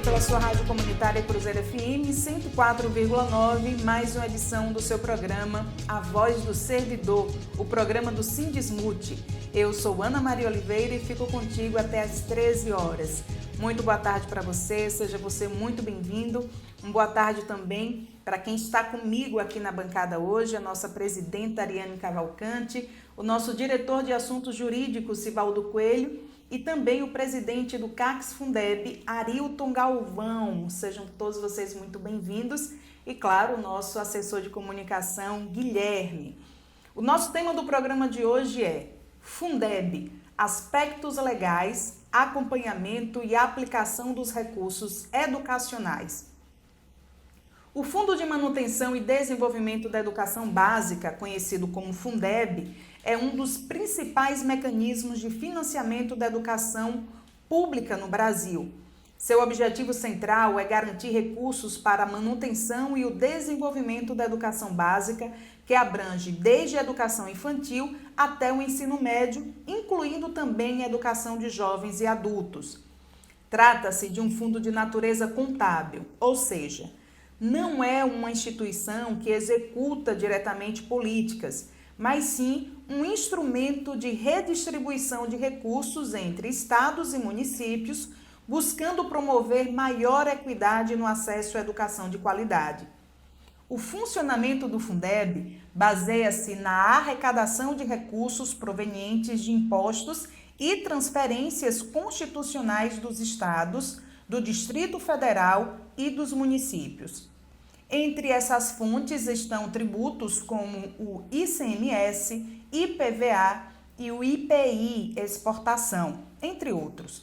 pela sua rádio comunitária Cruzeiro FM 104,9, mais uma edição do seu programa A Voz do Servidor, o programa do Sindismute. Eu sou Ana Maria Oliveira e fico contigo até às 13 horas. Muito boa tarde para você, seja você muito bem-vindo. Uma boa tarde também para quem está comigo aqui na bancada hoje, a nossa presidenta Ariane Cavalcante, o nosso diretor de assuntos jurídicos, Sivaldo Coelho, e também o presidente do CACS Fundeb, Arilton Galvão. Sejam todos vocês muito bem-vindos. E, claro, o nosso assessor de comunicação, Guilherme. O nosso tema do programa de hoje é Fundeb, aspectos legais, acompanhamento e aplicação dos recursos educacionais. O Fundo de Manutenção e Desenvolvimento da Educação Básica, conhecido como Fundeb, é um dos principais mecanismos de financiamento da educação pública no Brasil. Seu objetivo central é garantir recursos para a manutenção e o desenvolvimento da educação básica, que abrange desde a educação infantil até o ensino médio, incluindo também a educação de jovens e adultos. Trata-se de um fundo de natureza contábil, ou seja, não é uma instituição que executa diretamente políticas, mas sim um instrumento de redistribuição de recursos entre estados e municípios, buscando promover maior equidade no acesso à educação de qualidade. O funcionamento do Fundeb baseia-se na arrecadação de recursos provenientes de impostos e transferências constitucionais dos estados, do Distrito Federal e dos municípios. Entre essas fontes estão tributos como o ICMS, IPVA e o IPI exportação, entre outros.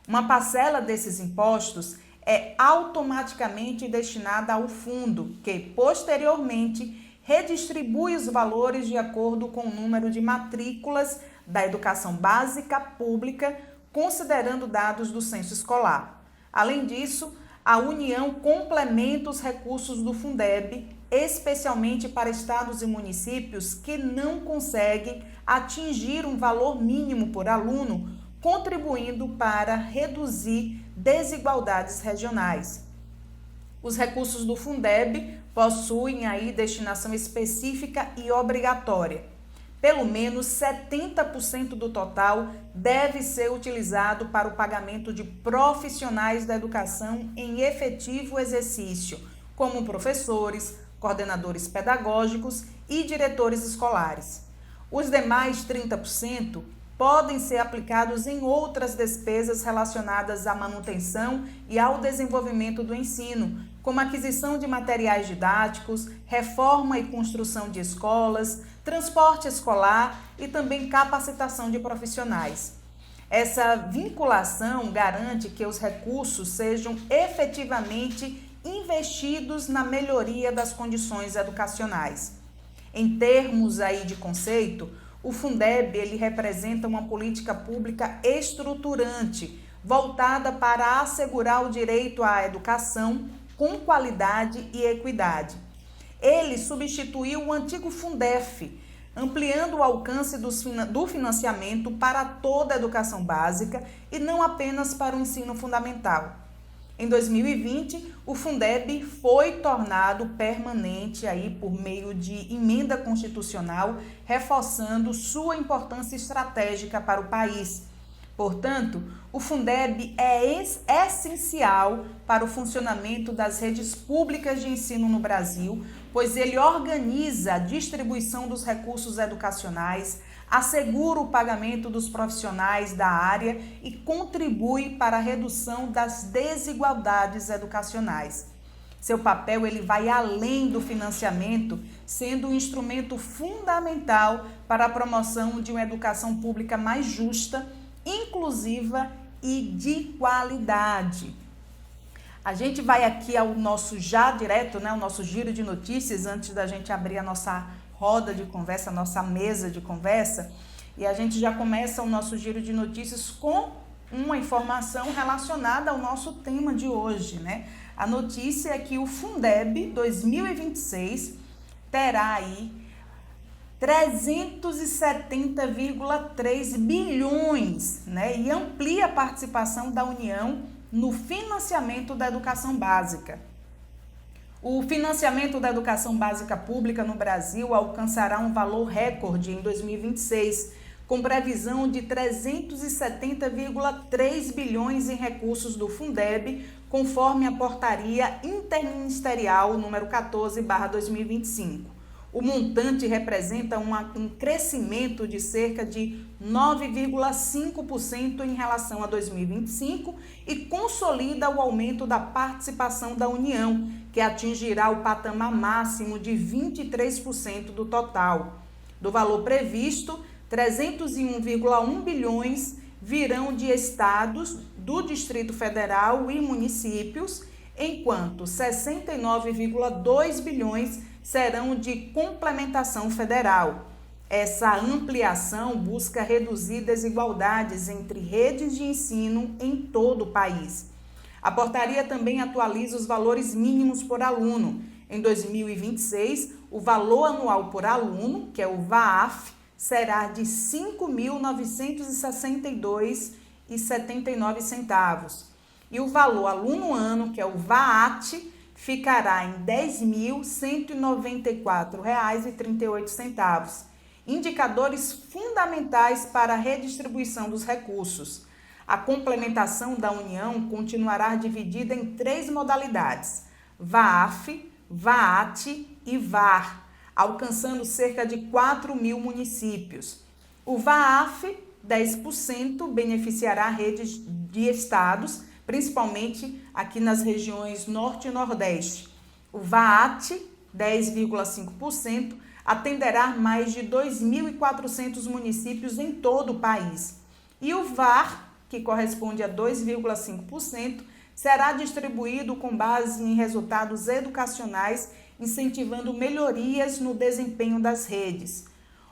Uma parcela desses impostos é automaticamente destinada ao fundo, que posteriormente redistribui os valores de acordo com o número de matrículas da educação básica pública, considerando dados do censo escolar. Além disso, a União complementa os recursos do Fundeb, especialmente para estados e municípios que não conseguem atingir um valor mínimo por aluno, contribuindo para reduzir desigualdades regionais. Os recursos do Fundeb possuem aí destinação específica e obrigatória. Pelo menos 70% do total deve ser utilizado para o pagamento de profissionais da educação em efetivo exercício, como professores, coordenadores pedagógicos e diretores escolares. Os demais 30% podem ser aplicados em outras despesas relacionadas à manutenção e ao desenvolvimento do ensino, como aquisição de materiais didáticos, reforma e construção de escolas, transporte escolar e também capacitação de profissionais. Essa vinculação garante que os recursos sejam efetivamente investidos na melhoria das condições educacionais. Em termos aí de conceito, o Fundeb ele representa uma política pública estruturante, voltada para assegurar o direito à educação com qualidade e equidade. Ele substituiu o antigo Fundef, ampliando o alcance do financiamento para toda a educação básica e não apenas para o ensino fundamental. Em 2020, o Fundeb foi tornado permanente aí por meio de emenda constitucional, reforçando sua importância estratégica para o país. Portanto, o Fundeb é essencial para o funcionamento das redes públicas de ensino no Brasil, pois ele organiza a distribuição dos recursos educacionais, assegura o pagamento dos profissionais da área e contribui para a redução das desigualdades educacionais. Seu papel ele vai além do financiamento, sendo um instrumento fundamental para a promoção de uma educação pública mais justa, inclusiva e de qualidade. A gente vai aqui ao nosso já direto, né, o nosso giro de notícias, antes da gente abrir a nossa roda de conversa, a nossa mesa de conversa, e a gente já começa o nosso giro de notícias com uma informação relacionada ao nosso tema de hoje, né? A notícia é que o Fundeb 2026 terá aí 370,3 bilhões, né? E amplia a participação da União no financiamento da educação básica. O financiamento da educação básica pública no Brasil alcançará um valor recorde em 2026, com previsão de 370,3 bilhões em recursos do Fundeb, conforme a portaria interministerial número 14/2025. O montante representa um crescimento de cerca de 9,5% em relação a 2025 e consolida o aumento da participação da União, que atingirá o patamar máximo de 23% do total. Do valor previsto, 301,1 bilhões virão de estados, do Distrito Federal e municípios, enquanto 69,2 bilhões serão de complementação federal. Essa ampliação busca reduzir desigualdades entre redes de ensino em todo o país. A portaria também atualiza os valores mínimos por aluno. Em 2026, o valor anual por aluno, que é o VAAF, será de R$ 5.962,79. E o valor aluno-ano, que é o VAAT, ficará em R$ 10.194,38. Indicadores fundamentais para a redistribuição dos recursos. A complementação da União continuará dividida em 3 modalidades: VAAF, VAAT e VAR, alcançando cerca de 4 mil municípios. O VAAF, 10%, beneficiará redes de estados, principalmente aqui nas regiões Norte e Nordeste. O VAAT, 10,5%, atenderá mais de 2.400 municípios em todo o país. E o VAR, que corresponde a 2,5%, será distribuído com base em resultados educacionais, incentivando melhorias no desempenho das redes.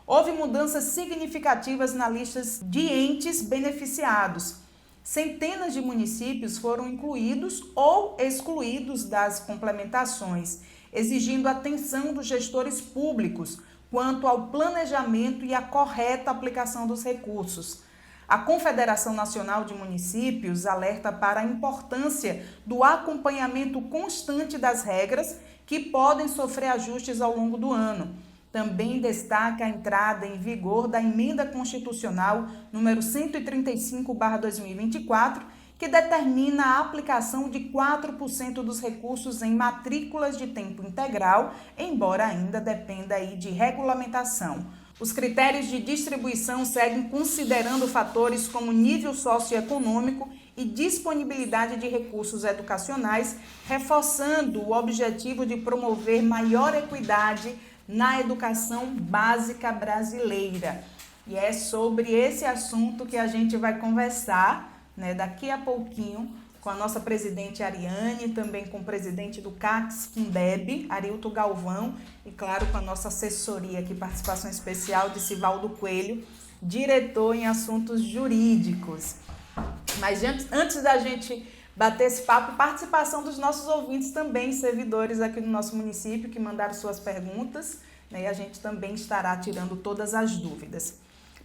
Houve mudanças significativas na lista de entes beneficiados. Centenas de municípios foram incluídos ou excluídos das complementações, exigindo atenção dos gestores públicos quanto ao planejamento e à correta aplicação dos recursos. A Confederação Nacional de Municípios alerta para a importância do acompanhamento constante das regras que podem sofrer ajustes ao longo do ano. Também destaca a entrada em vigor da Emenda Constitucional número 135/2024, que determina a aplicação de 4% dos recursos em matrículas de tempo integral, embora ainda dependa aí de regulamentação. Os critérios de distribuição seguem considerando fatores como nível socioeconômico e disponibilidade de recursos educacionais, reforçando o objetivo de promover maior equidade na educação básica brasileira. E é sobre esse assunto que a gente vai conversar, daqui a pouquinho, com a nossa presidente Ariane, também com o presidente do CACS Fundeb, Arilton Galvão, e claro, com a nossa assessoria aqui, participação especial de Sivaldo Coelho, diretor em assuntos jurídicos. Mas antes da gente bater esse papo, participação dos nossos ouvintes também, servidores aqui no nosso município, que mandaram suas perguntas, e a gente também estará tirando todas as dúvidas.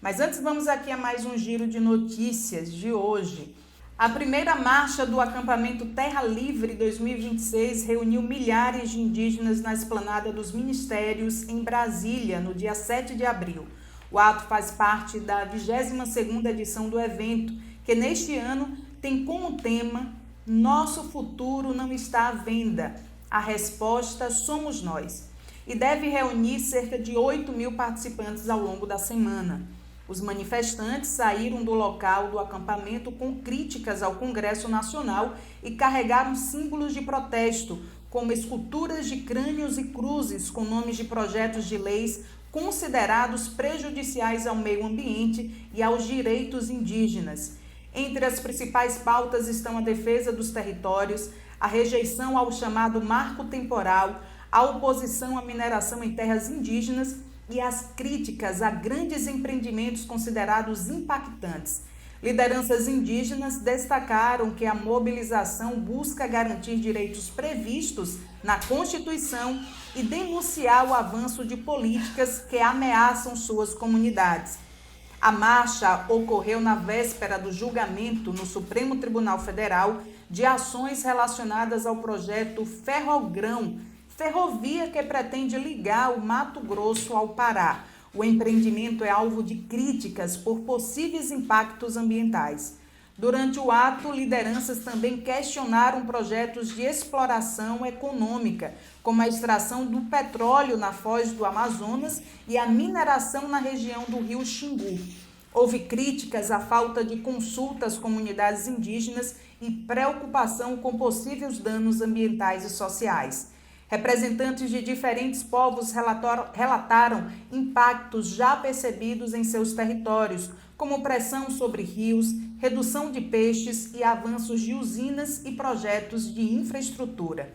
Mas antes, vamos aqui a mais um giro de notícias de hoje. A primeira marcha do acampamento Terra Livre 2026 reuniu milhares de indígenas na esplanada dos ministérios em Brasília, no dia 7 de abril. O ato faz parte da 22ª edição do evento, que neste ano tem como tema Nosso Futuro Não Está à Venda. A resposta somos nós. E deve reunir cerca de 8 mil participantes ao longo da semana. Os manifestantes saíram do local do acampamento com críticas ao Congresso Nacional e carregaram símbolos de protesto, como esculturas de crânios e cruzes com nomes de projetos de leis considerados prejudiciais ao meio ambiente e aos direitos indígenas. Entre as principais pautas estão a defesa dos territórios, a rejeição ao chamado marco temporal, a oposição à mineração em terras indígenas e as críticas a grandes empreendimentos considerados impactantes. Lideranças indígenas destacaram que a mobilização busca garantir direitos previstos na Constituição e denunciar o avanço de políticas que ameaçam suas comunidades. A marcha ocorreu na véspera do julgamento no Supremo Tribunal Federal de ações relacionadas ao projeto Ferrogrão, ferrovia que pretende ligar o Mato Grosso ao Pará. O empreendimento é alvo de críticas por possíveis impactos ambientais. Durante o ato, lideranças também questionaram projetos de exploração econômica, como a extração do petróleo na foz do Amazonas e a mineração na região do Rio Xingu. Houve críticas à falta de consulta às comunidades indígenas e preocupação com possíveis danos ambientais e sociais. Representantes de diferentes povos relataram impactos já percebidos em seus territórios, como pressão sobre rios, redução de peixes e avanços de usinas e projetos de infraestrutura.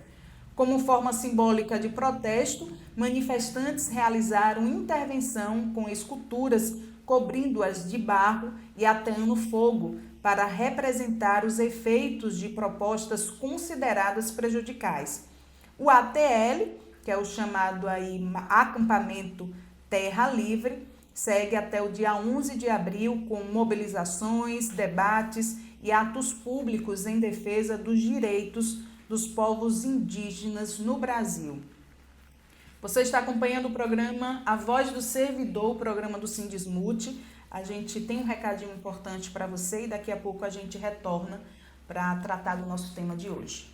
Como forma simbólica de protesto, manifestantes realizaram intervenção com esculturas cobrindo-as de barro e ateando fogo para representar os efeitos de propostas consideradas prejudiciais. O ATL, que é o chamado aí Acampamento Terra Livre, segue até o dia 11 de abril com mobilizações, debates e atos públicos em defesa dos direitos dos povos indígenas no Brasil. Você está acompanhando o programa A Voz do Servidor, o programa do Sindismute. A gente tem um recadinho importante para você e daqui a pouco a gente retorna para tratar do nosso tema de hoje.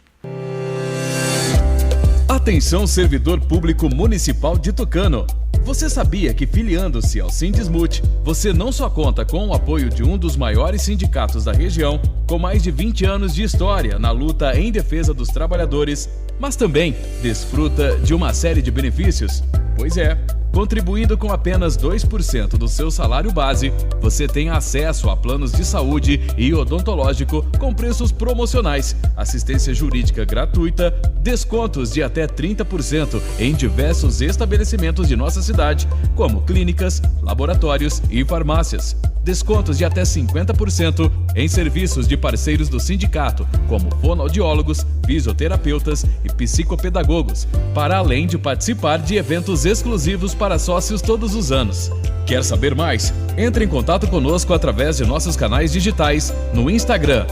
Atenção, servidor público municipal de Tucano. Você sabia que, filiando-se ao Sindismute, você não só conta com o apoio de um dos maiores sindicatos da região, com mais de 20 anos de história na luta em defesa dos trabalhadores, mas também desfruta de uma série de benefícios? Pois é, contribuindo com apenas 2% do seu salário base, você tem acesso a planos de saúde e odontológico com preços promocionais, assistência jurídica gratuita, descontos de até 30% em diversos estabelecimentos de nossa cidade, como clínicas, laboratórios e farmácias. Descontos de até 50% em serviços de parceiros do sindicato, como fonoaudiólogos, fisioterapeutas e psicopedagogos, para além de participar de eventos exclusivos para sócios todos os anos. Quer saber mais? Entre em contato conosco através de nossos canais digitais no Instagram,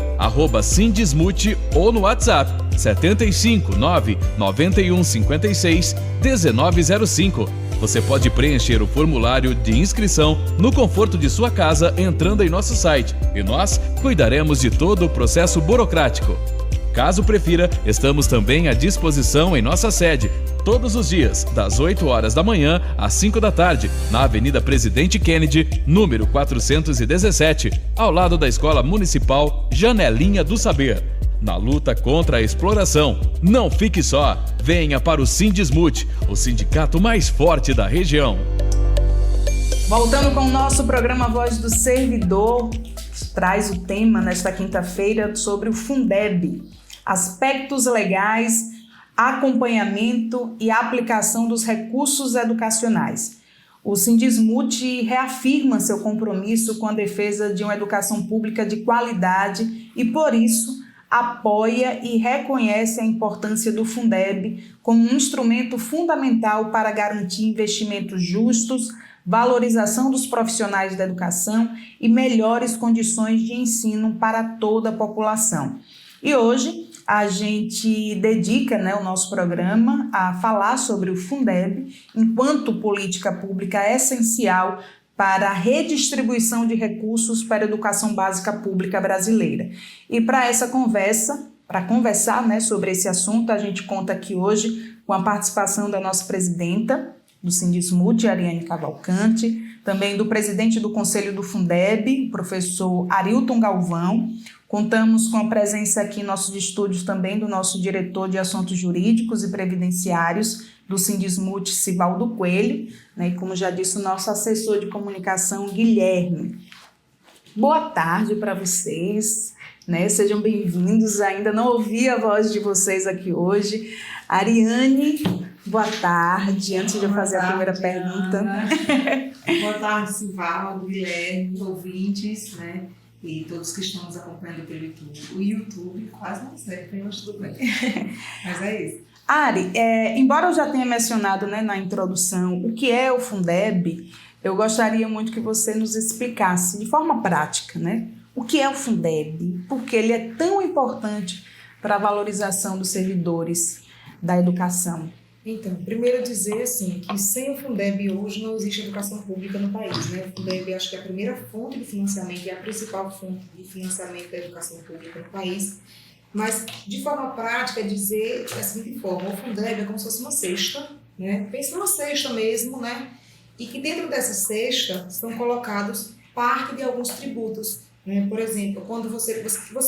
@Sindismute, ou no WhatsApp 75 9 91 56 1905. Você pode preencher o formulário de inscrição no conforto de sua casa entrando em nosso site e nós cuidaremos de todo o processo burocrático. Caso prefira, estamos também à disposição em nossa sede, todos os dias, das 8 horas da manhã às 5 da tarde, na Avenida Presidente Kennedy, número 417, ao lado da Escola Municipal Janelinha do Saber. Na luta contra a exploração, não fique só. Venha para o Sindismute, o sindicato mais forte da região. Voltando com o nosso programa Voz do Servidor, traz o tema nesta quinta-feira sobre o Fundeb, aspectos legais, acompanhamento e aplicação dos recursos educacionais. O Sindismute reafirma seu compromisso com a defesa de uma educação pública de qualidade e, por isso, apoia e reconhece a importância do Fundeb como um instrumento fundamental para garantir investimentos justos, valorização dos profissionais da educação e melhores condições de ensino para toda a população. E hoje a gente dedica o nosso programa a falar sobre o Fundeb enquanto política pública essencial para a redistribuição de recursos para a educação básica pública brasileira. E para essa conversa, para conversar sobre esse assunto, a gente conta aqui hoje com a participação da nossa presidenta do Sindismute, Ariane Cavalcante, também do presidente do Conselho do Fundeb, o professor Arilton Galvão. Contamos com a presença aqui em nossos estúdios também do nosso diretor de Assuntos Jurídicos e Previdenciários do Sindismute, Sivaldo Coelho, e como já disse o nosso assessor de comunicação, Guilherme. Boa tarde para vocês, sejam bem-vindos, ainda não ouvi a voz de vocês aqui hoje. Ariane, boa tarde, antes de eu fazer a primeira pergunta. Boa tarde, Sivaldo, Guilherme, ouvintes, e todos que estão nos acompanhando pelo YouTube. O YouTube quase não serve, mas tudo bem. Mas é isso. Ari, embora eu já tenha mencionado na introdução o que é o Fundeb, eu gostaria muito que você nos explicasse de forma prática, o que é o Fundeb, por que ele é tão importante para a valorização dos servidores da educação? Então, primeiro dizer assim, que sem o Fundeb hoje não existe educação pública no país, né? O Fundeb acho que é a primeira fonte de financiamento e a principal fonte de financiamento da educação pública no país. Mas, de forma prática, dizer da seguinte forma: o Fundeb é como se fosse uma cesta, né? Pensa numa cesta mesmo, né? E que dentro dessa cesta estão colocados parte de alguns tributos, né? Por exemplo, quando você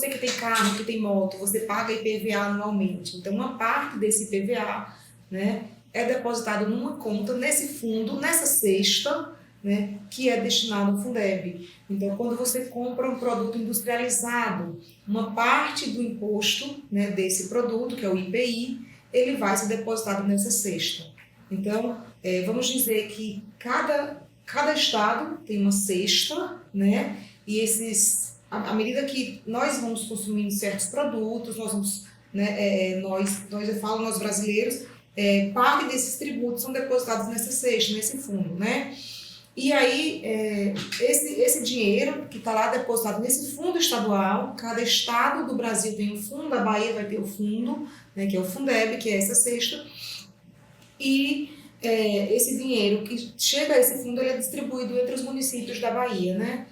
que tem carro, que tem moto, você paga IPVA anualmente. Então, uma parte desse IPVA, né, é depositado numa conta, nesse fundo, nessa cesta, né, que é destinado ao Fundeb. Então, quando você compra um produto industrializado, uma parte do imposto, né, desse produto, que é o IPI, ele vai ser depositado nessa cesta. Então, vamos dizer que cada estado tem uma cesta, né, e à medida que nós vamos consumindo certos produtos, nós vamos, né, nós brasileiros, parte desses tributos são depositados nessa cesta, nesse fundo, né? E aí, esse dinheiro que está lá depositado nesse fundo estadual, cada estado do Brasil tem um fundo, a Bahia vai ter o fundo, né, que é o Fundeb, que é essa cesta, e esse dinheiro que chega a esse fundo, ele é distribuído entre os municípios da Bahia, né?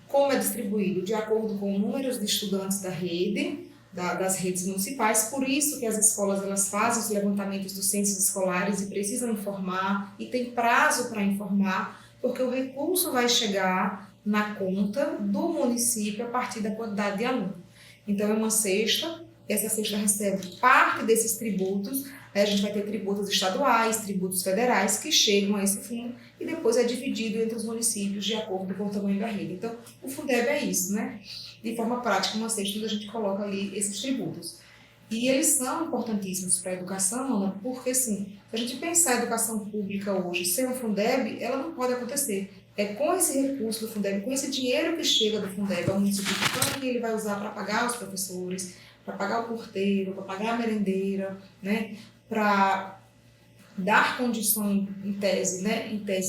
Como é distribuído? De acordo com números de estudantes da rede, das redes municipais, por isso que as escolas elas fazem os levantamentos dos censos escolares e precisam informar, e tem prazo para informar, porque o recurso vai chegar na conta do município a partir da quantidade de aluno. Então é uma cesta, essa cesta recebe parte desses tributos, a gente vai ter tributos estaduais, tributos federais que chegam a esse fundo e depois é dividido entre os municípios de acordo com o tamanho da rede. Então o Fundeb é isso, né? De forma prática, uma cesta onde a gente coloca ali esses tributos. E eles são importantíssimos para a educação, Ana, porque, assim, se a gente pensar a educação pública hoje sem o Fundeb, ela não pode acontecer. É com esse recurso do Fundeb, com esse dinheiro que chega do Fundeb ao município que ele vai usar para pagar os professores, para pagar o porteiro, para pagar a merendeira, né, para dar condição, em tese,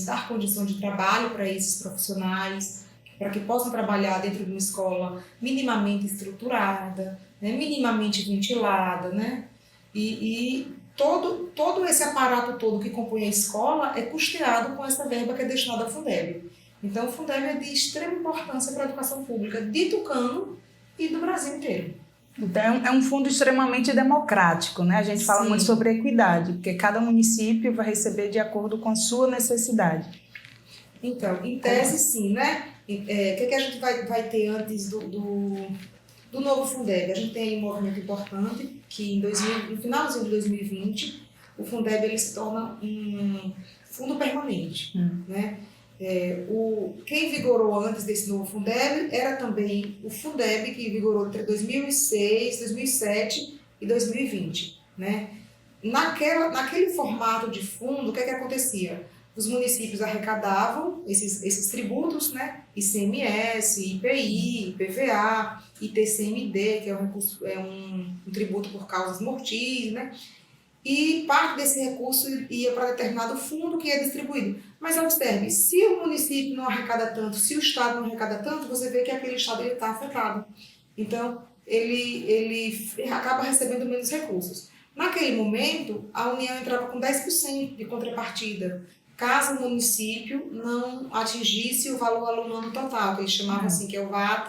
dar condição de trabalho para esses profissionais, para que possam trabalhar dentro de uma escola minimamente estruturada, né, minimamente ventilada, né, e todo esse aparato todo que compõe a escola é custeado com essa verba que é destinada ao Fundeb. Então, o Fundeb é de extrema importância para a educação pública de Tucano e do Brasil inteiro. Então, é um fundo extremamente democrático, né? A gente fala muito sobre equidade, porque cada município vai receber de acordo com a sua necessidade. Então, em tese, sim, né? O que a gente vai ter antes do novo Fundeb? A gente tem um movimento importante que no finalzinho de 2020, o Fundeb ele se torna um fundo permanente, né? Quem vigorou antes desse novo Fundeb era também o Fundeb que vigorou entre 2006, 2007 e 2020, né? Naquele formato de fundo, o que acontecia? Os municípios arrecadavam esses tributos, né? ICMS, IPI, IPVA, ITCMD, que é um tributo por causas mortis, né? E parte desse recurso ia para determinado fundo que é distribuído. Mas observe, se o município não arrecada tanto, se o estado não arrecada tanto, você vê que aquele estado está afetado. Então, ele acaba recebendo menos recursos. Naquele momento, a União entrava com 10% de contrapartida, caso o município não atingisse o valor aluno total, que eles chamavam assim, que é o VAT.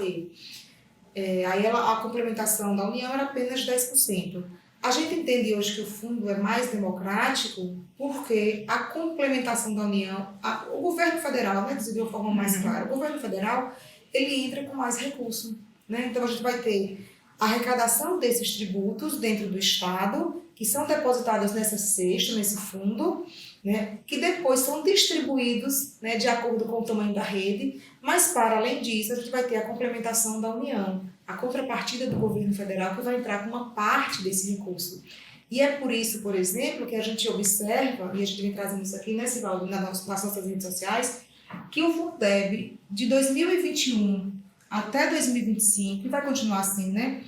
Aí a complementação da União era apenas 10%. A gente entende hoje que o fundo é mais democrático porque a complementação da União, o governo federal, né, de uma forma mais clara, o governo federal, ele entra com mais recursos, né? Então a gente vai ter a arrecadação desses tributos dentro do Estado, que são depositados nessa cesta, nesse fundo, né, que depois são distribuídos, né, de acordo com o tamanho da rede, mas para além disso a gente vai ter a complementação da União, a contrapartida do governo federal que vai entrar com uma parte desse recurso. E é por isso, por exemplo, que a gente observa, e a gente vem trazendo isso aqui, né, Sivaldo, nas nossas redes sociais, que o Fundeb de 2021 até 2025, e vai continuar assim, né,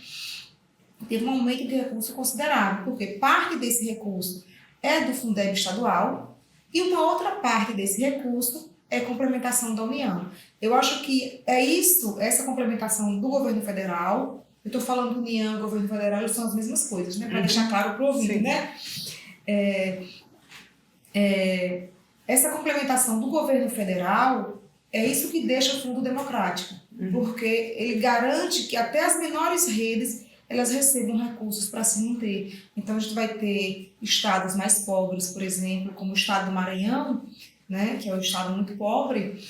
teve um aumento de recurso considerável, porque parte desse recurso é do Fundeb estadual e uma outra parte desse recurso é complementação da União. Eu acho que é isso, essa complementação do governo federal Eu estou falando União, governo federal, eles são as mesmas coisas, né? Para deixar claro para o ouvinte, né? Essa complementação do governo federal é isso que deixa o fundo democrático, porque ele garante que até as menores redes elas recebam recursos para se manter. Então, a gente vai ter estados mais pobres, por exemplo, como o estado do Maranhão, né, que é um estado muito pobre,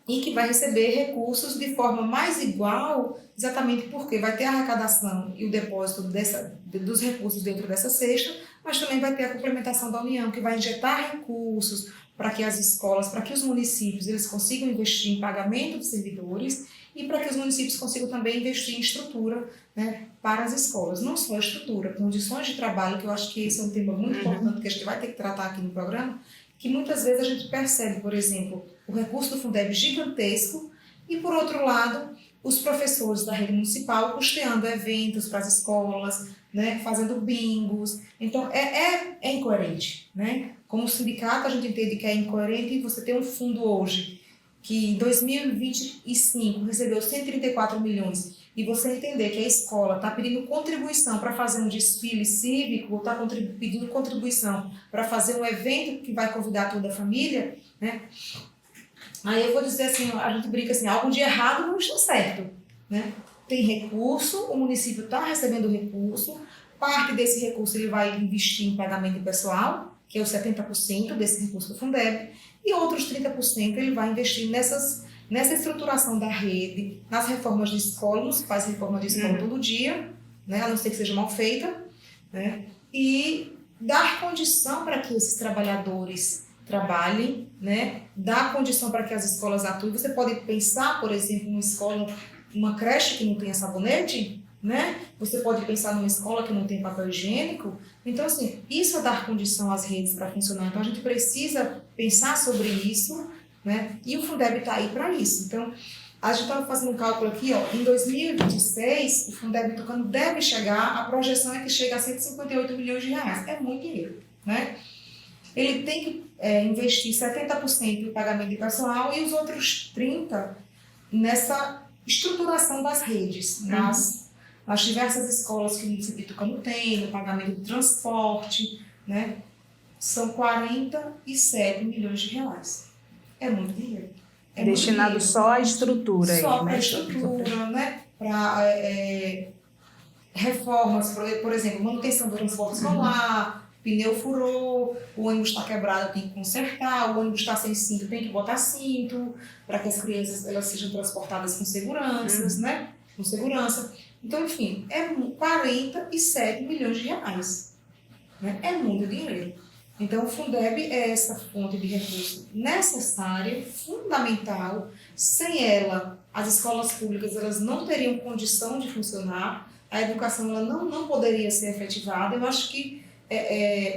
e que vai receber recursos de forma mais igual, exatamente porque vai ter a arrecadação e o depósito dos recursos dentro dessa cesta, mas também vai ter a complementação da União, que vai injetar recursos para que as escolas, para que os municípios eles consigam investir em pagamento de servidores e para que os municípios consigam também investir em estrutura, né, para as escolas. Não só estrutura, condições de trabalho, que eu acho que esse é um tema muito importante que a gente vai ter que tratar aqui no programa, que muitas vezes a gente percebe, por exemplo, o recurso do Fundeb gigantesco e, por outro lado, os professores da rede municipal custeando eventos para as escolas, né, fazendo bingos. Então, é incoerente, né? Como sindicato, a gente entende que é incoerente e você tem um fundo hoje que em 2025 recebeu 134 milhões e você entender que a escola está pedindo contribuição para fazer um desfile cívico, ou está pedindo contribuição para fazer um evento que vai convidar toda a família, né? Aí eu vou dizer assim, a gente brinca assim, algo de errado não está certo, né? Tem recurso, o município está recebendo recurso, parte desse recurso ele vai investir em pagamento de pessoal, que é os 70% desse recurso do Fundeb, e outros 30% ele vai investir nessa estruturação da rede, nas reformas de escola, não se faz reforma de escola todo dia, né, a não ser que seja mal feita, né, e dar condição para que esses trabalhadores trabalhem, né, dar condição para que as escolas atuem. Você pode pensar, por exemplo, numa escola, uma creche que não tenha sabonete, né? Você pode pensar numa escola que não tem papel higiênico. Então, assim, isso é dar condição às redes para funcionar. Então, a gente precisa pensar sobre isso, né? E o Fundeb está aí para isso. Então, a gente estava fazendo um cálculo aqui, ó, em 2026, o Fundeb Tucano deve chegar, a projeção é que chega a 158 milhões de reais. É muito dinheiro, né? Ele tem que investir 70% em pagamento de pessoal e os outros 30% nessa estruturação das redes, nas diversas escolas que o município de Tucano tem, no pagamento de transporte, né? São 47 milhões de reais. É muito dinheiro. Destinado só à estrutura. Só para a estrutura, né? Para reformas, por exemplo, manutenção do transporte escolar, pneu furou, o ônibus está quebrado, tem que consertar, o ônibus está sem cinto, tem que botar cinto, para que as crianças elas sejam transportadas com seguranças, né? Com segurança. Então, enfim, é 47 milhões de reais. Né? É muito dinheiro. Então, o Fundeb é essa fonte de recurso necessária, fundamental. Sem ela, as escolas públicas elas não teriam condição de funcionar, a educação ela não poderia ser efetivada. Eu acho que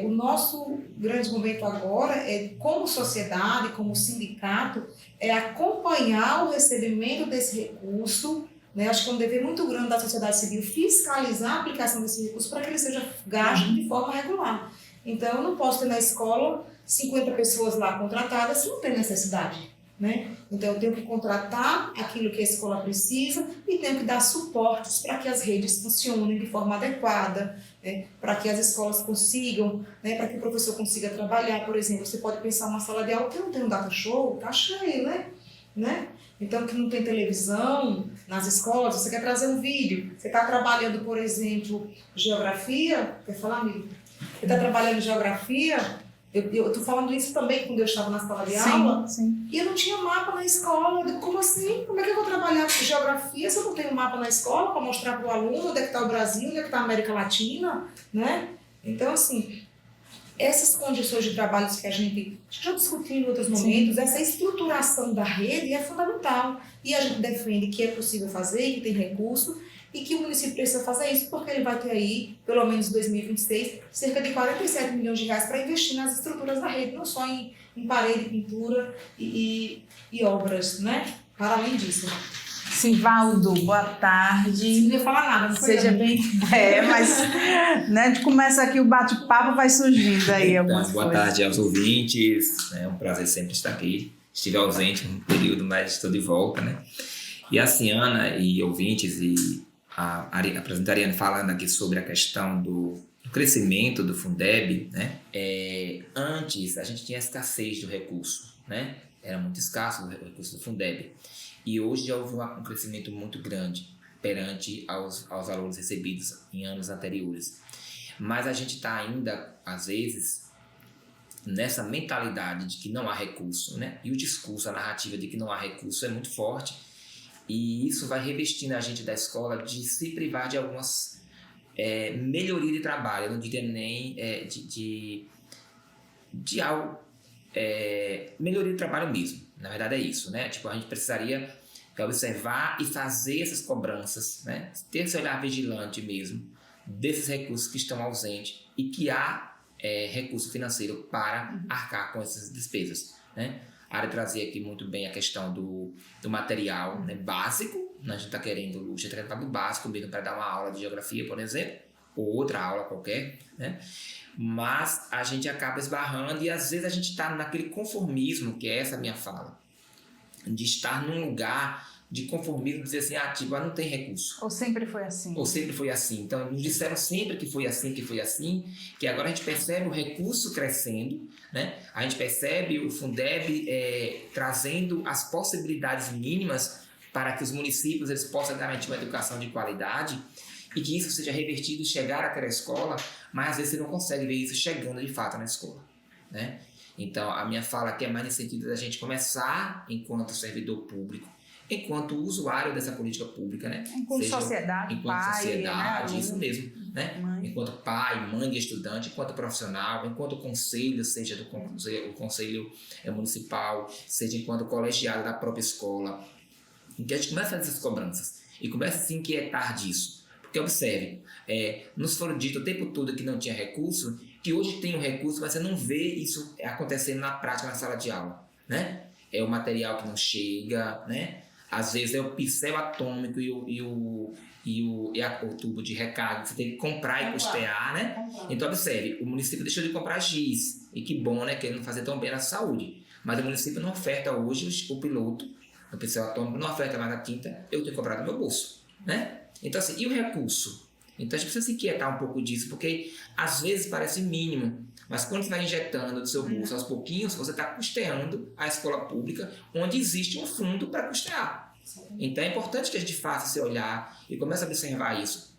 o nosso grande momento agora, como sociedade, como sindicato, é acompanhar o recebimento desse recurso. Né? Acho que é um dever muito grande da sociedade civil fiscalizar a aplicação desse recurso para que ele seja gasto de forma regular. Então, eu não posso ter na escola 50 pessoas lá contratadas se não tem necessidade. Né? Então, eu tenho que contratar aquilo que a escola precisa e tenho que dar suportes para que as redes funcionem de forma adequada, né? Para que as escolas consigam, né? Para que o professor consiga trabalhar. Por exemplo, você pode pensar uma sala de aula que não tem um data show, está cheio, né? Então, que não tem televisão nas escolas, você quer trazer um vídeo. Você está trabalhando, por exemplo, geografia. Quer falar, amigo? Você está trabalhando geografia. Eu estou falando isso também quando eu estava na sala de aula. Sim. E eu não tinha mapa na escola. Eu digo, como assim? Como é que eu vou trabalhar com geografia se eu não tenho mapa na escola para mostrar para o aluno onde é que está o Brasil, onde é que está a América Latina? Né? Então, assim, essas condições de trabalho que a gente já discutiu em outros momentos, essa estruturação da rede é fundamental. E a gente defende que é possível fazer, que tem recurso, e que o município precisa fazer isso porque ele vai ter aí, pelo menos em 2026, cerca de 47 milhões de reais para investir nas estruturas da rede, não só em parede, pintura e obras, né? Para além disso. Simvaldo, boa tarde. Não ia falar nada, não foi? Seja bem... mas né, a gente começa aqui o bate-papo, vai surgindo aí algumas boa coisas. Tarde aos ouvintes, é um prazer sempre estar aqui. Estive ausente um período, mas estou de volta, né? E assim, Ana e ouvintes e a presidenta Ariane falando aqui sobre a questão do crescimento do Fundeb, né? Antes a gente tinha escassez do recurso, né? Era muito escasso o recurso do Fundeb. E hoje já houve um crescimento muito grande perante aos valores recebidos em anos anteriores. Mas a gente está ainda, às vezes, nessa mentalidade de que não há recurso, né? E o discurso, a narrativa de que não há recurso é muito forte, e isso vai revestindo a gente da escola de se privar de algumas melhoria de trabalho, eu não diria nem de algo, melhoria de trabalho mesmo, na verdade é isso, né? Tipo, a gente precisaria observar e fazer essas cobranças, né? Ter esse olhar vigilante mesmo desses recursos que estão ausentes e que há recurso financeiro para arcar com essas despesas, né? A área trazia aqui muito bem a questão do material, né, básico, né? A gente está querendo do básico mesmo para dar uma aula de geografia, por exemplo, ou outra aula qualquer, né? Mas a gente acaba esbarrando e às vezes a gente está naquele conformismo, que é essa minha fala, de estar num lugar de conformismo, dizer assim, não tem recurso. Ou sempre foi assim. Ou sempre foi assim. Então, nos disseram sempre que foi assim, que agora a gente percebe o recurso crescendo, né? A gente percebe o Fundeb trazendo as possibilidades mínimas para que os municípios eles possam garantir uma educação de qualidade e que isso seja revertido e chegar àquela escola, mas às vezes você não consegue ver isso chegando de fato na escola, né? Então, a minha fala aqui é mais nesse sentido da gente começar, enquanto servidor público, enquanto usuário dessa política pública, né? Enquanto sociedade, né? Isso mesmo, né? Enquanto pai, mãe de estudante, enquanto profissional, enquanto conselho, seja o conselho municipal, seja enquanto colegiado da própria escola, em que a gente começa a fazer essas cobranças e começa a se inquietar disso. Porque observe, nos foram dito o tempo todo que não tinha recurso, que hoje tem o recurso, mas você não vê isso acontecendo na prática na sala de aula, né? É o material que não chega, né? Às vezes é o pincel atômico e o tubo de recarga, você tem que comprar e custear, né? Então, observe, o município deixou de comprar giz, e que bom, né? Querendo fazer tão bem na saúde. Mas o município não oferta hoje o piloto, o pincel atômico, não oferta mais a tinta, eu tenho que comprar do meu bolso, né? Então, assim, e o recurso? Então, a gente precisa se inquietar um pouco disso, porque às vezes parece mínimo, mas quando você vai injetando do seu bolso aos pouquinhos, você está custeando a escola pública, onde existe um fundo para custear. Então, é importante que a gente faça esse olhar e comece a observar isso.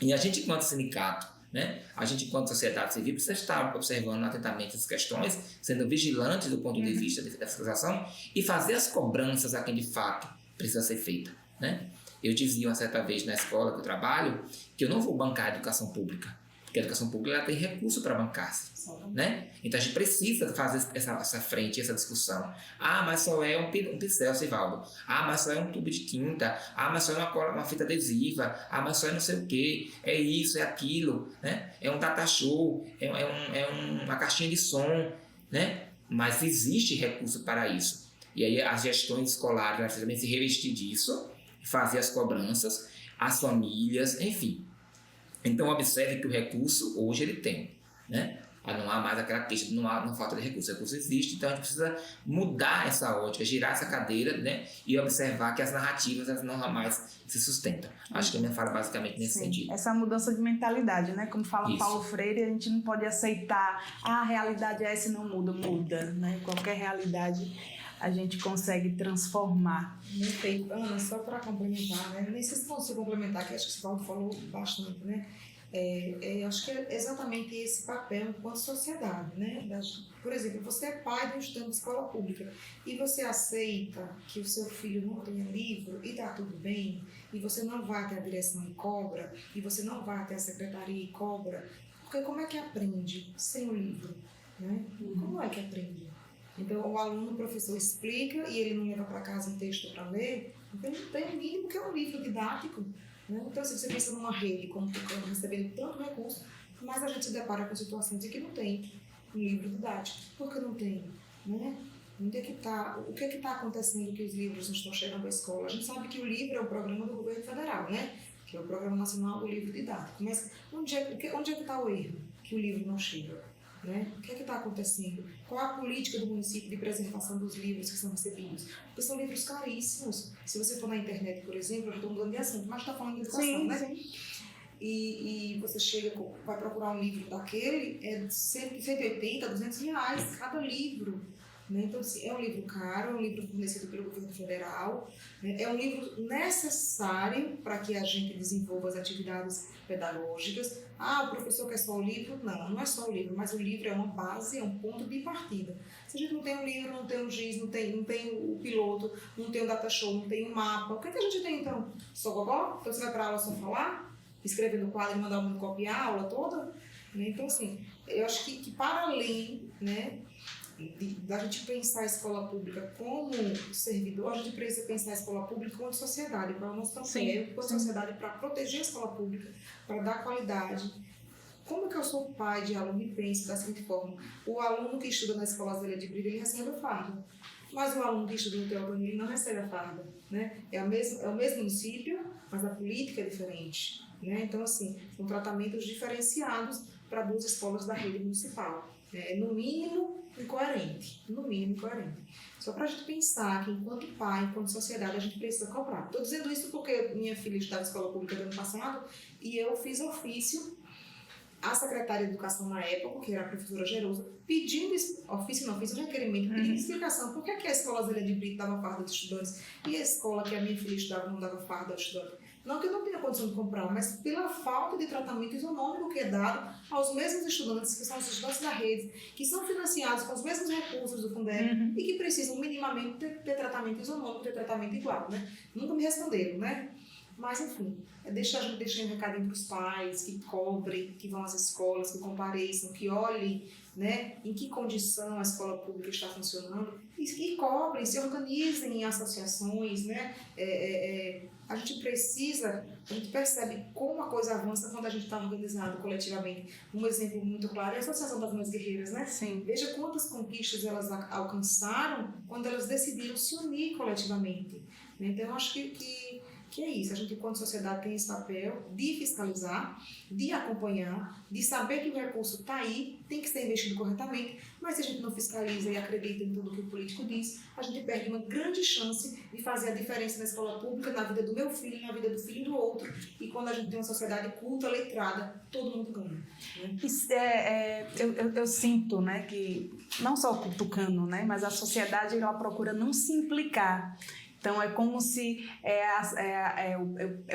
E a gente, enquanto sindicato, né, a gente, enquanto sociedade civil, precisa estar observando atentamente essas questões, sendo vigilantes do ponto de vista da fiscalização e fazer as cobranças a quem, de fato, precisa ser feita, né? Eu dizia uma certa vez na escola que eu trabalho que eu não vou bancar a educação pública, porque a educação pública ela tem recurso para bancar-se, né? Então a gente precisa fazer essa frente, essa discussão. Mas só é um pincel, Sivaldo. Mas só é um tubo de tinta. Mas só é uma fita adesiva. Mas só é não sei o quê. É isso, é aquilo, né? É um data show, uma caixinha de som, né? Mas existe recurso para isso. E aí as gestões escolares precisam também se revestir disso, fazer as cobranças, as famílias, enfim. Então, observe que o recurso, hoje, ele tem, né? Não há mais aquela queixa de não falta de recurso. O recurso existe, então a gente precisa mudar essa ótica, girar essa cadeira, né? E observar que as narrativas elas não mais se sustentam. Acho que a minha fala basicamente nesse sentido. Essa mudança de mentalidade, né? Como fala Isso. Paulo Freire, a gente não pode aceitar a realidade é essa e não muda, né? Qualquer realidade a gente consegue transformar. Perfeito. Ana, só para complementar, né? Nem sei se você complementar, que acho que você falou bastante, né? Acho que é exatamente esse papel enquanto sociedade, né? Por exemplo, você é pai de um estudante de escola pública e você aceita que o seu filho não tenha livro e está tudo bem, e você não vai até a direção e cobra, e você não vai até a secretaria e cobra, porque como é que aprende sem o livro, né? Como é que aprende? Então, o aluno, o professor explica e ele não leva para casa um texto para ler, então não tem o mínimo que é um livro didático, né? Então, se você pensa numa rede como o Tucano, recebendo tanto recurso, mas a gente se depara com situações de que não tem um livro didático. Por que não tem? Né? O que é que está acontecendo que os livros não estão chegando à escola? A gente sabe que o livro é o programa do governo federal, né? Que é o Programa Nacional do Livro Didático. Mas onde é que está o erro que o livro não chega? Né? O que é que está acontecendo? Qual a política do município de preservação dos livros que são recebidos? Porque são livros caríssimos. Se você for na internet, por exemplo, eu estou mudando de assunto, mas está falando de educação, sim, né? Sim. E você vai procurar um livro daquele, é de 180, 200 reais cada livro. Né? Então, assim, é um livro caro, é um livro fornecido pelo governo federal, né? É um livro necessário para que a gente desenvolva as atividades pedagógicas. O professor quer só o livro? Não, não é só o livro, mas o livro é uma base, é um ponto de partida. Se a gente não tem um livro, não tem um giz, não tem o piloto, não tem o data show, não tem o mapa, o que a gente tem então? Só gogó? Então você vai para a aula só falar? Escrever no quadro e mandar o aluno copiar a aula toda? Né? Então, assim, eu acho que para além, né, da gente pensar a escola pública como servidor, a gente precisa pensar a escola pública como sociedade, para o nosso papel, como sociedade, para proteger a escola pública, para dar qualidade. Como que eu sou pai de aluno e penso da seguinte forma? O aluno que estuda na escola Zélia de Brito, ele recebe a farda, mas o aluno que estuda no Teotônio, ele não recebe a farda. Né? É o mesmo município, mas a política é diferente. Né? Então, assim, são tratamentos diferenciados para duas escolas da rede municipal. No mínimo incoerente. Só para a gente pensar que, enquanto pai, enquanto sociedade, a gente precisa cobrar. Estou dizendo isso porque minha filha estudava em escola pública no ano passado e eu fiz ofício à secretária de Educação na época, que era a professora Gerosa, fiz um requerimento, pedindo explicação por que a escola Zélia de Brito dava farda aos estudantes e a escola que a minha filha estudava não dava farda aos estudantes. Não que eu não tenha condição de comprar, mas pela falta de tratamento isonômico que é dado aos mesmos estudantes, que são os estudantes da rede, que são financiados com os mesmos recursos do Fundeb e que precisam minimamente ter tratamento isonômico, ter tratamento igual, né? Nunca me responderam, né? Mas, enfim, deixa um recadinho para os pais, que cobrem, que vão às escolas, que compareçam, que olhem, né, em que condição a escola pública está funcionando, e que cobrem, se organizem em associações, né? A gente percebe como a coisa avança quando a gente está organizado coletivamente. Um exemplo muito claro é a Associação das Mães Guerreiras, né? Sim. Veja quantas conquistas elas alcançaram quando elas decidiram se unir coletivamente. Então, eu acho que é isso. A gente, enquanto sociedade, tem esse papel de fiscalizar, de acompanhar, de saber que o recurso está aí, tem que ser investido corretamente, mas se a gente não fiscaliza e acredita em tudo que o político diz, a gente perde uma grande chance de fazer a diferença na escola pública, na vida do meu filho, na vida do filho do outro, e quando a gente tem uma sociedade culta, letrada, todo mundo ganha. Né? Eu sinto, né, que não só o tucano, né, mas a sociedade ela procura não se implicar. Então, é como se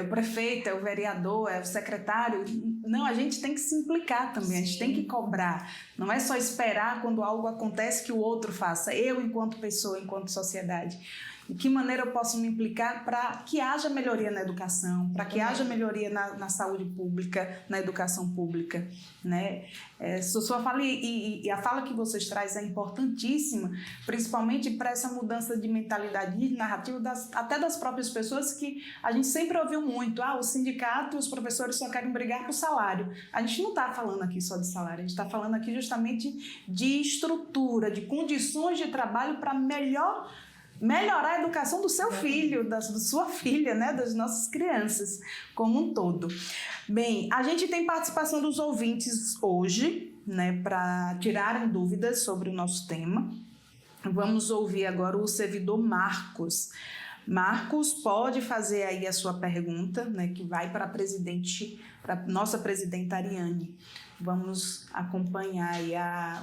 o prefeito, é o vereador, é o secretário. Não, a gente tem que se implicar também, a gente tem que cobrar. Não é só esperar quando algo acontece que o outro faça. Eu, enquanto pessoa, enquanto sociedade. De que maneira eu posso me implicar para que haja melhoria na educação, para que haja melhoria na saúde pública, na educação pública, né? Sua fala e a fala que vocês trazem é importantíssima, principalmente para essa mudança de mentalidade, de narrativa, até das próprias pessoas, que a gente sempre ouviu muito, o sindicato e os professores só querem brigar por salário. A gente não está falando aqui só de salário, a gente está falando aqui justamente de estrutura, de condições de trabalho para melhorar a educação do seu filho, da sua filha, né, das nossas crianças como um todo. Bem, a gente tem participação dos ouvintes hoje, né, para tirarem dúvidas sobre o nosso tema. Vamos ouvir agora o servidor Marcos. Marcos, pode fazer aí a sua pergunta, né, que vai para a nossa presidenta Ariane. Vamos acompanhar aí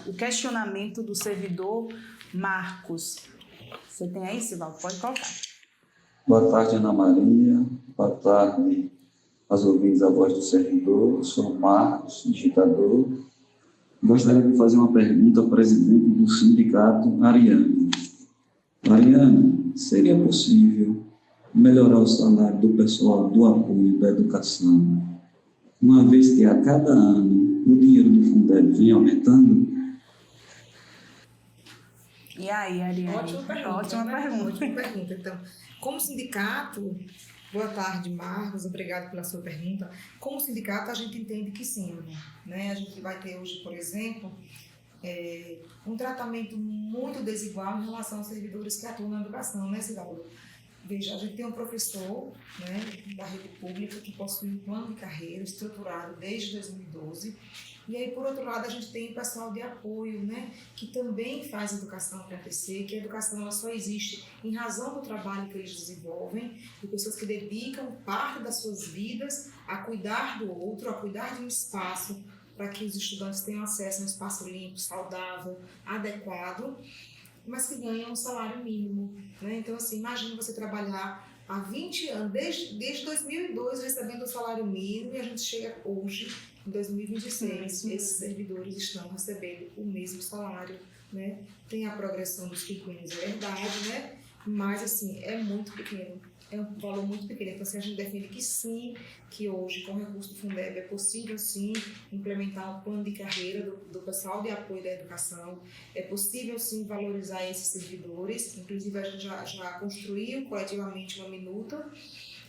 o questionamento do servidor Marcos. Você tem aí, Sivaldo? Pode colocar. Boa tarde, Ana Maria. Boa tarde aos ouvintes da Voz do Servidor. Eu sou o Marcos, digitador. Gostaria de fazer uma pergunta ao presidente do sindicato, Ariane. Ariane, seria possível melhorar o salário do pessoal do apoio da educação, uma vez que a cada ano o dinheiro do Fundeb vem aumentando? E aí, Ariane? Ótima pergunta. Então, como sindicato, boa tarde, Marcos, obrigado pela sua pergunta. Como sindicato, a gente entende que sim, né? A gente vai ter hoje, por exemplo, um tratamento muito desigual em relação aos servidores que atuam na educação, né, Cidaldo? Veja, a gente tem um professor, né, da rede pública que possui um plano de carreira estruturado desde 2012. E aí, por outro lado, a gente tem o pessoal de apoio, né, que também faz a educação acontecer, que a educação ela só existe em razão do trabalho que eles desenvolvem, de pessoas que dedicam parte das suas vidas a cuidar do outro, a cuidar de um espaço para que os estudantes tenham acesso a um espaço limpo, saudável, adequado, mas que ganham um salário mínimo, né? Então, assim, imagina você trabalhar há 20 anos, desde 2002, recebendo o salário mínimo, e a gente chega hoje, em 2026, esses servidores estão recebendo o mesmo salário, né? Tem a progressão dos quinquênios, é verdade, né? Mas, assim, é muito pequeno. É um valor muito pequeno. Então, assim, a gente defende que sim, que hoje, com o recurso do Fundeb, é possível, sim, implementar um plano de carreira do pessoal de apoio da educação. É possível, sim, valorizar esses servidores. Inclusive, a gente já construiu coletivamente uma minuta,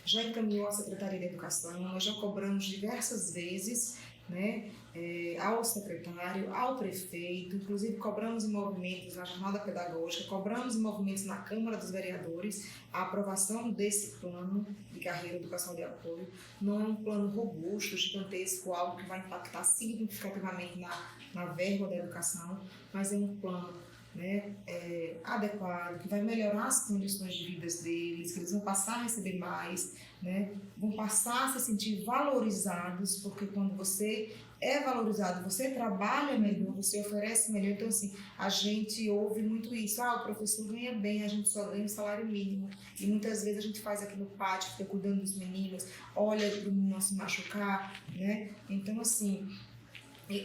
já encaminhou à Secretaria da Educação, nós já cobramos diversas vezes, né, ao secretário, ao prefeito, inclusive cobramos em movimentos na jornada pedagógica, cobramos em movimentos na Câmara dos Vereadores a aprovação desse plano de carreira educacional de apoio. Não é um plano robusto, gigantesco, algo que vai impactar significativamente na verba da educação, mas é um plano, né, adequado, que vai melhorar as condições de vida deles, que eles vão passar a receber mais, né, vão passar a se sentir valorizados, porque quando você é valorizado, você trabalha melhor, você oferece melhor. Então, assim, a gente ouve muito isso, o professor ganha bem, a gente só ganha o salário mínimo, e muitas vezes a gente faz aqui no pátio, fica cuidando dos meninos, olha para o menino se machucar, né, então, assim,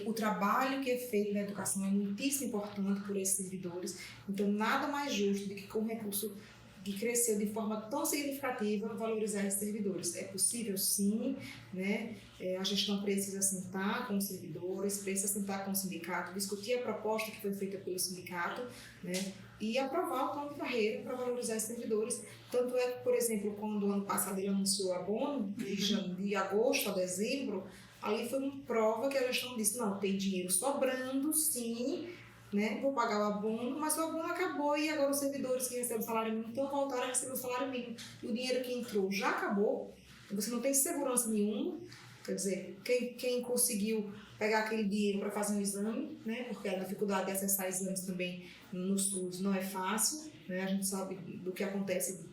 o trabalho que é feito na educação é muitíssimo importante por esses servidores, então nada mais justo do que com o recurso que cresceu de forma tão significativa valorizar esses servidores. É possível sim, né? A gestão precisa sentar com os servidores, precisa sentar com o sindicato, discutir a proposta que foi feita pelo sindicato, né? E aprovar o plano de carreira para valorizar esses servidores. Tanto é que, por exemplo, quando o ano passado ele anunciou o abono, de agosto a dezembro, ali foi uma prova que a gestão disse, não, tem dinheiro sobrando, sim, né? Vou pagar o abono, mas o abono acabou e agora os servidores que recebem o salário mínimo então voltaram a receber o salário mínimo. E o dinheiro que entrou já acabou, você não tem segurança nenhuma. Quer dizer, quem conseguiu pegar aquele dinheiro para fazer um exame, né? Porque a dificuldade de acessar exames também no SUS não é fácil, né? A gente sabe do que acontece.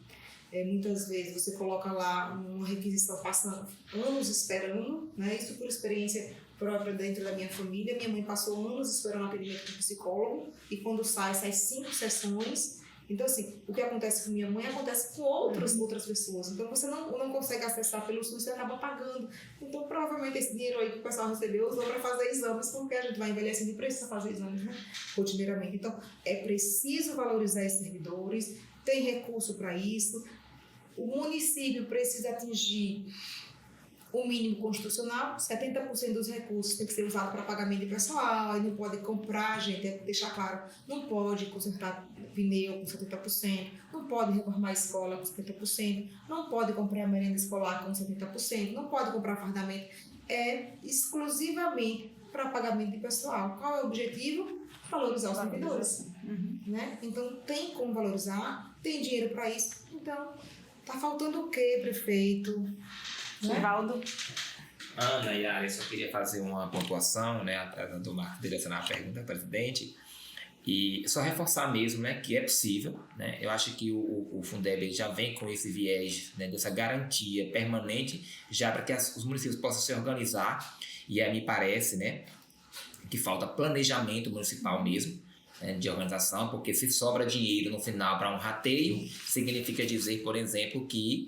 Muitas vezes você coloca lá uma requisição, passa anos esperando, né? Isso por experiência própria dentro da minha família. Minha mãe passou anos esperando atendimento de psicólogo e quando sai 5 sessões. Então, assim, o que acontece com minha mãe acontece com outras pessoas. Então, você não consegue acessar pelo SUS, você acaba pagando. Então, provavelmente, esse dinheiro aí que o pessoal recebeu usou para fazer exames, porque a gente vai envelhecendo e precisa fazer exames, né, rotineiramente. Então, é preciso valorizar esses servidores, tem recurso para isso. O município precisa atingir o mínimo constitucional, 70% dos recursos tem que ser usado para pagamento de pessoal, e não pode comprar, gente, tem que deixar claro, não pode consertar pneu com 70%, não pode reformar a escola com 70%, não pode comprar merenda escolar com 70%, não pode comprar fardamento, é exclusivamente para pagamento de pessoal. Qual é o objetivo? Valorizar os servidores. Né? Então, tem como valorizar, tem dinheiro para isso, então, tá faltando o quê, prefeito? Valdo. Ana e Ari, só queria fazer uma pontuação, né, do Marcos direcionar a pergunta ao presidente e só reforçar mesmo, né, que é possível, né, eu acho que o Fundeb já vem com esse viés, né, dessa garantia permanente já para que os municípios possam se organizar e aí me parece, né, que falta planejamento municipal mesmo, né, de organização, porque se sobra dinheiro no final para um rateio, significa dizer, por exemplo, que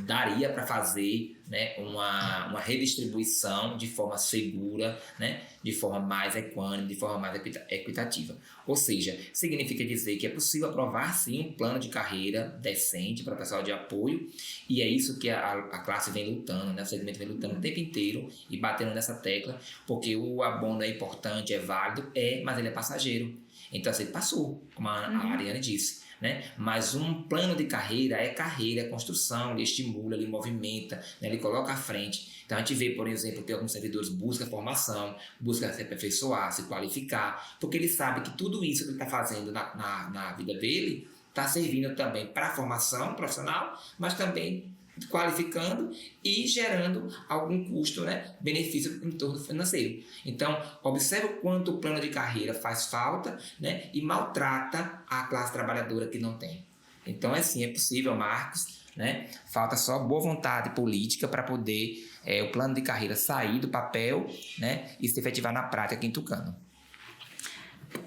daria para fazer, né, uma redistribuição de forma segura, né, de forma mais equânime, de forma mais equitativa. Ou seja, significa dizer que é possível aprovar sim um plano de carreira decente para o pessoal de apoio, e é isso que a classe vem lutando, né, o segmento vem lutando o tempo inteiro e batendo nessa tecla, porque o abono é importante, é válido, mas ele é passageiro. Então, assim, passou, como a Ariane disse. Né? Mas um plano de carreira é construção, ele estimula, ele movimenta, né? Ele coloca à frente. Então a gente vê, por exemplo, que alguns servidores buscam formação, buscam se aperfeiçoar, se qualificar, porque ele sabe que tudo isso que ele está fazendo na vida dele está servindo também para a formação profissional, mas também qualificando e gerando algum custo, né, benefício em torno financeiro. Então, observe o quanto o plano de carreira faz falta, né, e maltrata a classe trabalhadora que não tem. Então, assim, é possível, Marcos, né, falta só boa vontade política para poder o plano de carreira sair do papel, né, e se efetivar na prática aqui em Tucano.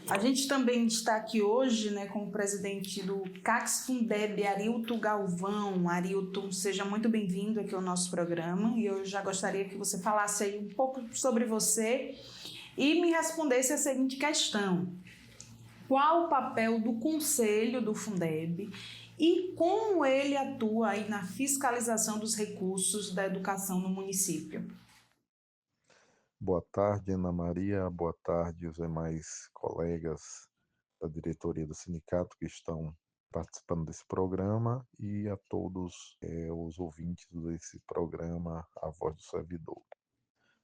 A gente também está aqui hoje, né, com o presidente do CACS Fundeb, Arilton Galvão. Arilton, seja muito bem-vindo aqui ao nosso programa e eu já gostaria que você falasse aí um pouco sobre você e me respondesse a seguinte questão: qual o papel do Conselho do Fundeb e como ele atua aí na fiscalização dos recursos da educação no município? Boa tarde, Ana Maria. Boa tarde, os demais colegas da diretoria do sindicato que estão participando desse programa e a todos os ouvintes desse programa, A Voz do Servidor.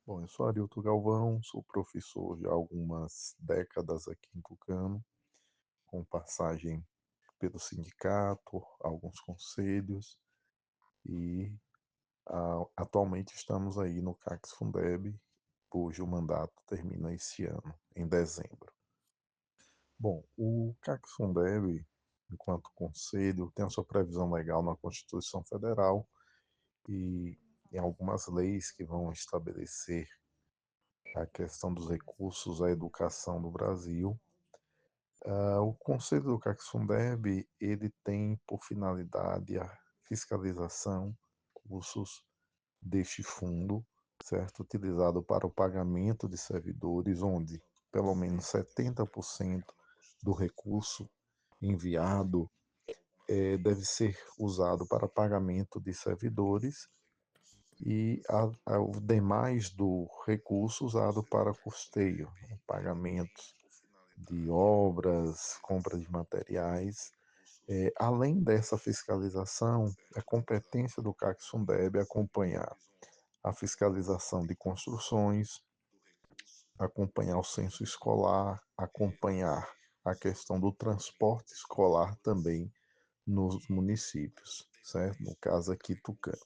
Bom, eu sou Arilton Galvão, sou professor já há algumas décadas aqui em Tucano, com passagem pelo sindicato, alguns conselhos e atualmente estamos aí no CACS Fundeb, cujo mandato termina esse ano, em dezembro. Bom, o CACS Fundeb, enquanto conselho, tem a sua previsão legal na Constituição Federal e em algumas leis que vão estabelecer a questão dos recursos à educação no Brasil. O Conselho do CACS Fundeb, ele tem por finalidade a fiscalização recursos deste fundo, certo? Utilizado para o pagamento de servidores, onde pelo menos 70% do recurso enviado deve ser usado para pagamento de servidores e o demais do recurso usado para custeio, pagamentos de obras, compra de materiais. Além dessa fiscalização, é competência do CACS Fundeb acompanhar a fiscalização de construções, acompanhar o censo escolar, acompanhar a questão do transporte escolar também nos municípios, certo? No caso aqui, Tucano.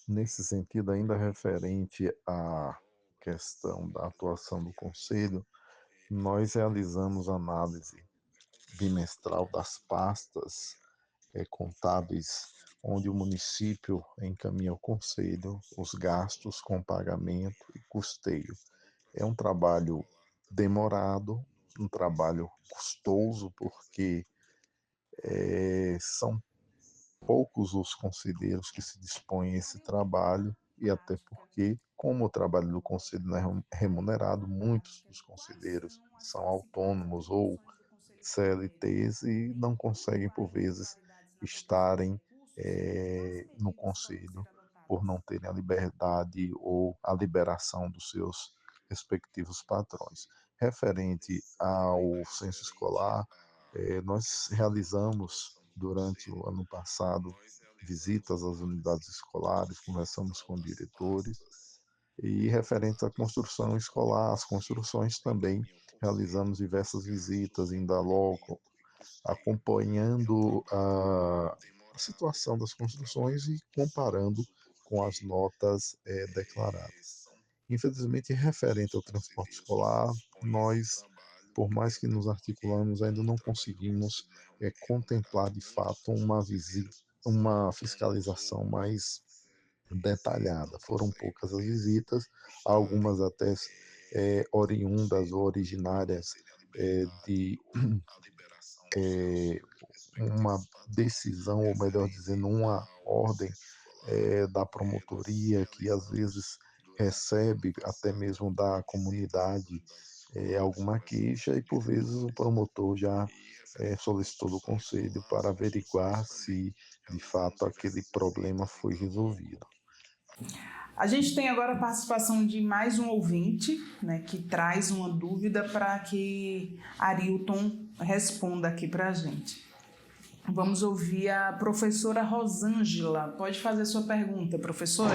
Nesse sentido, ainda referente à questão da atuação do Conselho, nós realizamos análise bimestral das pastas contábeis, onde o município encaminha ao Conselho os gastos com pagamento e custeio. É um trabalho demorado, um trabalho custoso, porque são poucos os conselheiros que se dispõem a esse trabalho, e até porque, como o trabalho do conselho não é remunerado, muitos dos conselheiros são autônomos ou CLTs e não conseguem, por vezes, estarem no conselho por não terem a liberdade ou a liberação dos seus respectivos patrões. Referente ao censo escolar, nós realizamos durante o ano passado visitas às unidades escolares, conversamos com diretores e referente à construção escolar, as construções também realizamos diversas visitas, indo logo, acompanhando a situação das construções e comparando com as notas declaradas. Infelizmente, referente ao transporte escolar, nós, por mais que nos articulamos, ainda não conseguimos contemplar de fato uma fiscalização mais detalhada. Foram poucas as visitas, algumas até oriundas ou originárias de uma decisão, ou melhor dizendo, uma ordem da promotoria, que às vezes recebe até mesmo da comunidade alguma queixa, e por vezes o promotor já solicitou do conselho para averiguar se de fato aquele problema foi resolvido. A gente tem agora a participação de mais um ouvinte, né, que traz uma dúvida para que Arilton responda aqui para a gente. Vamos ouvir a professora Rosângela. Pode fazer sua pergunta, professora.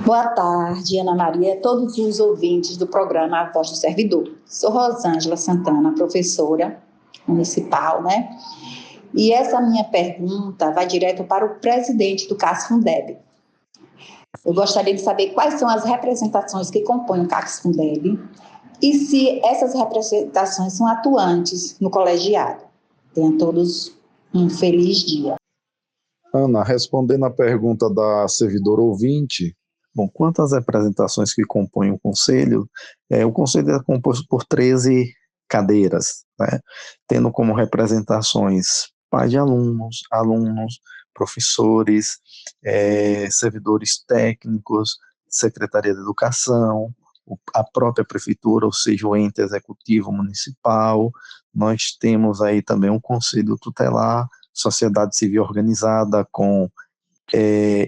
Boa tarde, Ana Maria, a todos os ouvintes do programa A Voz do Servidor. Sou Rosângela Santana, professora municipal, né? E essa minha pergunta vai direto para o presidente do CAS-Fundeb. Eu gostaria de saber quais são as representações que compõem o CAS-Fundeb e se essas representações são atuantes no colegiado. Tenham todos um feliz dia. Ana, respondendo à pergunta da servidora ouvinte, bom, quanto às representações que compõem o conselho é composto por 13 cadeiras, né, tendo como representações pais de alunos, professores, servidores técnicos, Secretaria de Educação, a própria prefeitura, ou seja, o ente executivo municipal. Nós temos aí também um conselho tutelar, sociedade civil organizada com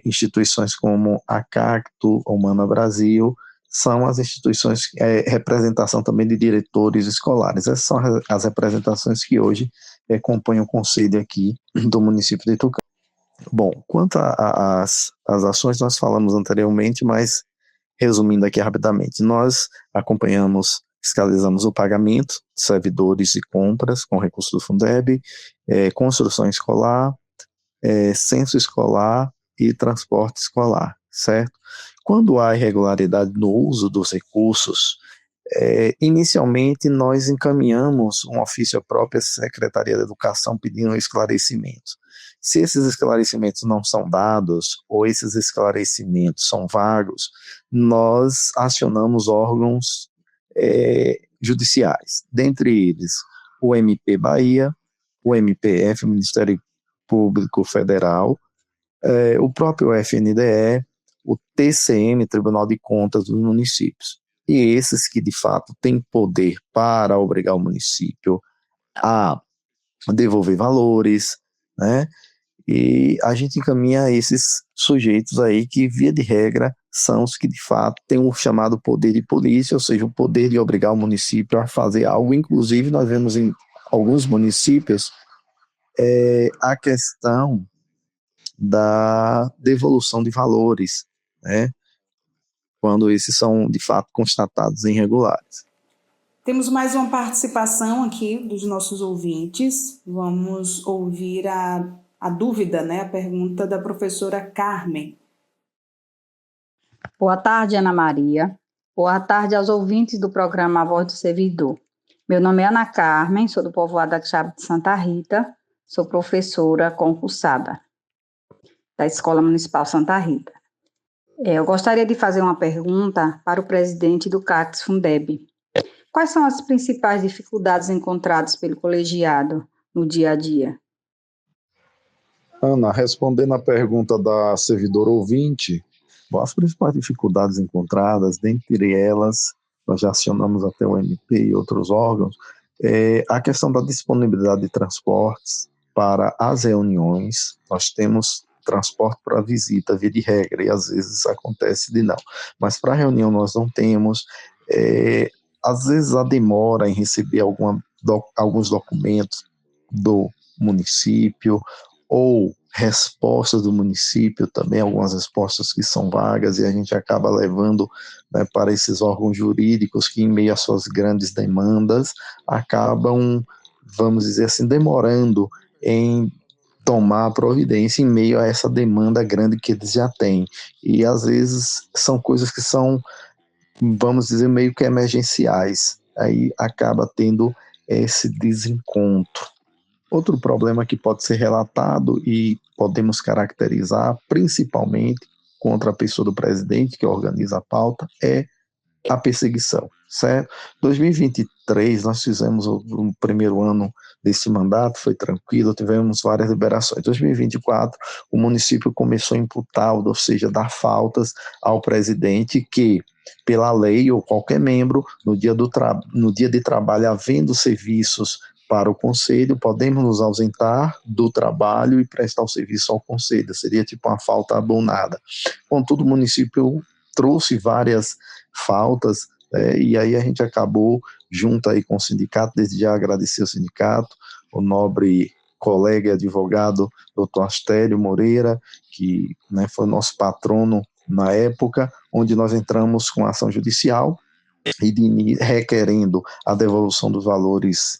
instituições como a Cacto, Humana Brasil, são as instituições, representação também de diretores escolares. Essas são as representações que hoje compõem o conselho aqui do município de Tucano. Bom, quanto às ações, nós falamos anteriormente, mas resumindo aqui rapidamente, nós acompanhamos, fiscalizamos o pagamento de servidores e compras com recursos do Fundeb, construção escolar, censo escolar e transporte escolar, certo? Quando há irregularidade no uso dos recursos, inicialmente nós encaminhamos um ofício à própria Secretaria da Educação pedindo esclarecimentos. Se esses esclarecimentos não são dados, ou esses esclarecimentos são vagos, nós acionamos órgãos judiciais, dentre eles o MP Bahia, o MPF, Ministério Público Federal, o próprio FNDE, o TCM, Tribunal de Contas dos Municípios. E esses que, de fato, têm poder para obrigar o município a devolver valores, né? E a gente encaminha esses sujeitos aí que, via de regra, são os que, de fato, têm o chamado poder de polícia, ou seja, o poder de obrigar o município a fazer algo. Inclusive, nós vemos em alguns municípios a questão da devolução de valores, né, quando esses são, de fato, constatados irregulares. Temos mais uma participação aqui dos nossos ouvintes. Vamos ouvir a dúvida, né, a pergunta da professora Carmen. Boa tarde, Ana Maria. Boa tarde aos ouvintes do programa A Voz do Servidor. Meu nome é Ana Carmen, sou do povoado da Chave de Santa Rita, sou professora concursada da Escola Municipal Santa Rita. Eu gostaria de fazer uma pergunta para o presidente do CAS-Fundeb. Quais são as principais dificuldades encontradas pelo colegiado no dia a dia? Ana, respondendo à pergunta da servidora ouvinte, bom, as principais dificuldades encontradas, dentre elas, nós já acionamos até o MP e outros órgãos, a questão da disponibilidade de transportes para as reuniões. Nós temos transporte para visita, via de regra, e às vezes acontece de não. Mas para reunião nós não temos. Às vezes a demora em receber alguns documentos do município, ou respostas do município também, algumas respostas que são vagas, e a gente acaba levando, né, para esses órgãos jurídicos que, em meio às suas grandes demandas, acabam, vamos dizer assim, demorando em tomar providência em meio a essa demanda grande que eles já têm. E às vezes são coisas que são, vamos dizer, meio que emergenciais. Aí acaba tendo esse desencontro. Outro problema que pode ser relatado e podemos caracterizar principalmente contra a pessoa do presidente que organiza a pauta é a perseguição, certo? 2023 nós fizemos o primeiro ano desse mandato, foi tranquilo, tivemos várias liberações. 2024 o município começou a imputar, ou seja, dar faltas ao presidente que, pela lei ou qualquer membro, no dia de trabalho, havendo serviços para o conselho, podemos nos ausentar do trabalho e prestar o serviço ao conselho. Seria tipo uma falta abonada. Contudo, o município trouxe várias faltas, e aí a gente acabou, junto aí com o sindicato, desde já agradecer ao sindicato, o nobre colega e advogado Dr. Astério Moreira, que, né, foi nosso patrono na época, onde nós entramos com ação judicial, requerendo a devolução dos valores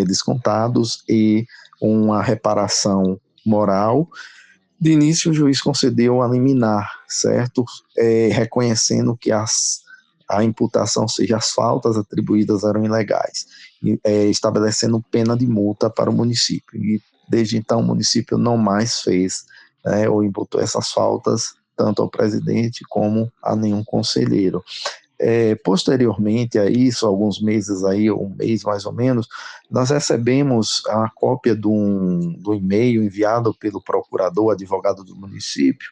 descontados e uma reparação moral. De início, o juiz concedeu a liminar, certo? Reconhecendo que a imputação, ou seja, as faltas atribuídas eram ilegais, estabelecendo pena de multa para o município. E desde então o município não mais fez, ou imputou essas faltas tanto ao presidente como a nenhum conselheiro. Posteriormente a isso, alguns meses aí, um mês mais ou menos, nós recebemos a cópia do e-mail enviado pelo procurador, advogado do município,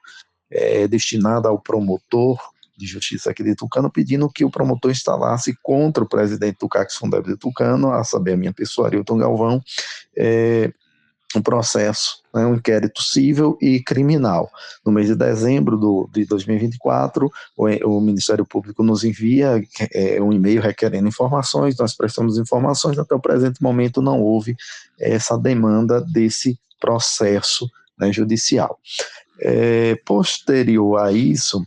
destinado ao promotor de justiça aqui de Tucano, pedindo que o promotor instalasse contra o presidente do CACS Fundeb de Tucano, a saber, a minha pessoa, Arilton Galvão, um processo, um inquérito civil e criminal. No mês de dezembro de 2024, o Ministério Público nos envia um e-mail requerendo informações, nós prestamos informações, até o presente momento não houve essa demanda desse processo judicial. Posterior a isso,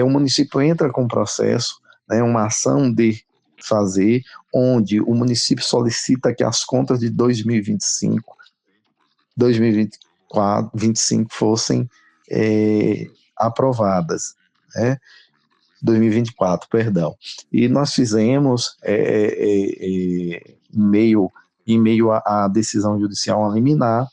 o município entra com processo, uma ação de fazer, onde o município solicita que as contas de 2025 fossem aprovadas, 2024, perdão. E nós fizemos, em meio à decisão judicial a liminar,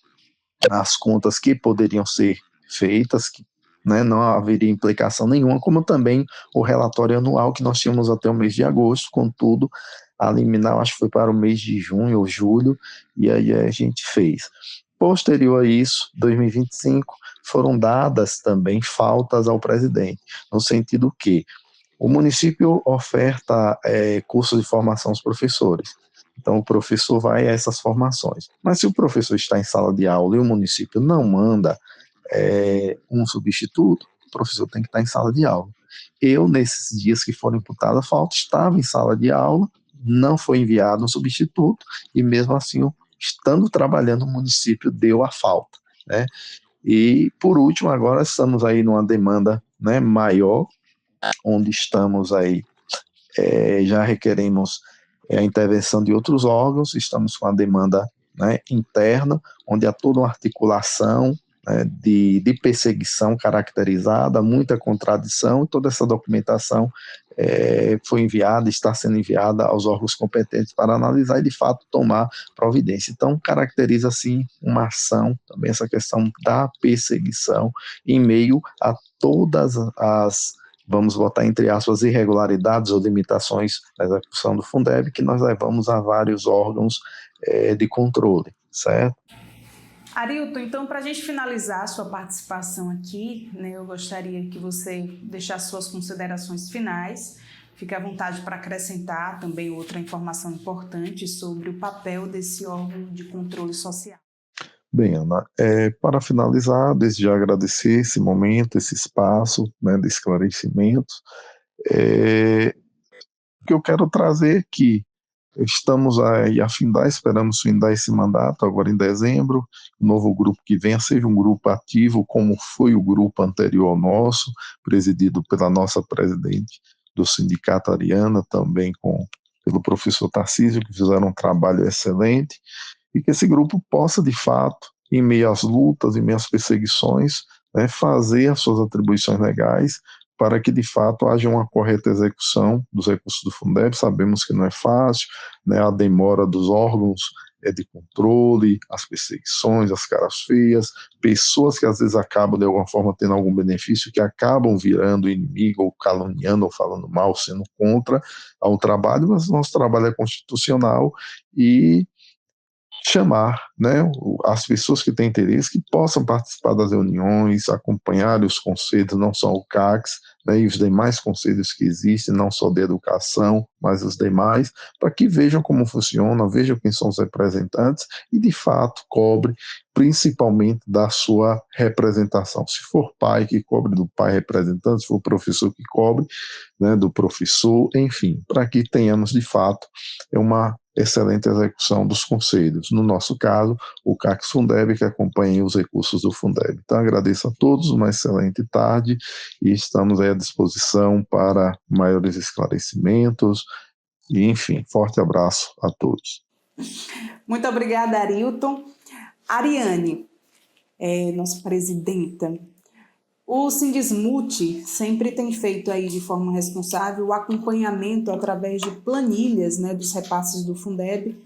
as contas que poderiam ser feitas, que não haveria implicação nenhuma, como também o relatório anual que nós tínhamos até o mês de agosto, contudo, a liminar, acho que foi para o mês de junho ou julho, e aí a gente fez. Posterior a isso, 2025, foram dadas também faltas ao presidente, no sentido que o município oferta cursos de formação aos professores. Então, o professor vai a essas formações. Mas se o professor está em sala de aula e o município não manda um substituto, o professor tem que estar em sala de aula. Eu, nesses dias que foram imputadas a falta, estava em sala de aula, não foi enviado um substituto, e mesmo assim, estando trabalhando, o município deu a falta. E, por último, agora estamos aí numa demanda maior, onde estamos aí, já requeremos a intervenção de outros órgãos, estamos com a demanda interna, onde há toda uma articulação de perseguição caracterizada, muita contradição, e toda essa documentação foi enviada, está sendo enviada aos órgãos competentes para analisar e, de fato, tomar providência. Então, caracteriza, assim, uma ação, também essa questão da perseguição, em meio a todas as, vamos botar entre aspas, irregularidades ou limitações na execução do Fundeb, que nós levamos a vários órgãos de controle, certo? Arilton, então, para a gente finalizar a sua participação aqui, eu gostaria que você deixasse suas considerações finais. Fique à vontade para acrescentar também outra informação importante sobre o papel desse órgão de controle social. Bem, Ana, para finalizar, desde já agradecer esse momento, esse espaço de esclarecimento. O que eu quero trazer é que estamos aí a esperamos findar esse mandato agora em dezembro, o novo grupo que venha seja um grupo ativo, como foi o grupo anterior ao nosso, presidido pela nossa presidente do Sindicato Ariana, também pelo professor Tarcísio, que fizeram um trabalho excelente, e que esse grupo possa, de fato, em meio às lutas, em meio às perseguições, fazer as suas atribuições legais, para que, de fato, haja uma correta execução dos recursos do Fundeb. Sabemos que não é fácil, a demora dos órgãos de controle, as perseguições, as caras feias, pessoas que às vezes acabam, de alguma forma, tendo algum benefício, que acabam virando inimigo, ou caluniando, ou falando mal, sendo contra ao trabalho, mas nosso trabalho é constitucional, e chamar as pessoas que têm interesse, que possam participar das reuniões, acompanhar os conselhos, não só o CACS, e os demais conselhos que existem, não só de educação, mas os demais, para que vejam como funciona, vejam quem são os representantes e, de fato, cobre principalmente da sua representação. Se for pai, que cobre do pai representante, se for professor, que cobre do professor, enfim, para que tenhamos, de fato, uma excelente execução dos conselhos. No nosso caso, o CACS Fundeb, que acompanha os recursos do Fundeb. Então, agradeço a todos, uma excelente tarde e estamos aí à disposição para maiores esclarecimentos. E, enfim, forte abraço a todos. Muito obrigada, Arilton. Ariane, nossa presidenta, o Sindismute sempre tem feito aí de forma responsável o acompanhamento através de planilhas, né, dos repasses do Fundeb,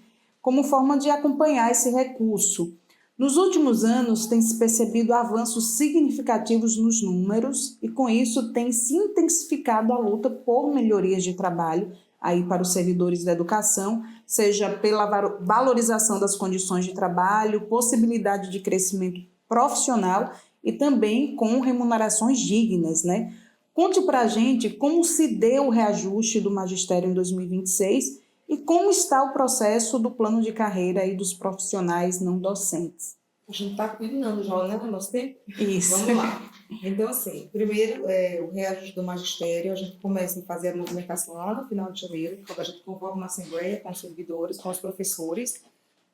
como forma de acompanhar esse recurso. Nos últimos anos, tem se percebido avanços significativos nos números e, com isso, tem se intensificado a luta por melhorias de trabalho aí para os servidores da educação, seja pela valorização das condições de trabalho, possibilidade de crescimento profissional e também com remunerações dignas, né? Conte para a gente como se deu o reajuste do magistério em 2026 e como está o processo do plano de carreira aí dos profissionais não docentes. A gente está terminando já, né, no nosso tempo? Isso. Vamos lá. Então, assim, primeiro, o reajuste do magistério, a gente começa a fazer a movimentação lá no final de janeiro, quando a gente convoca uma assembleia com os servidores, com os professores,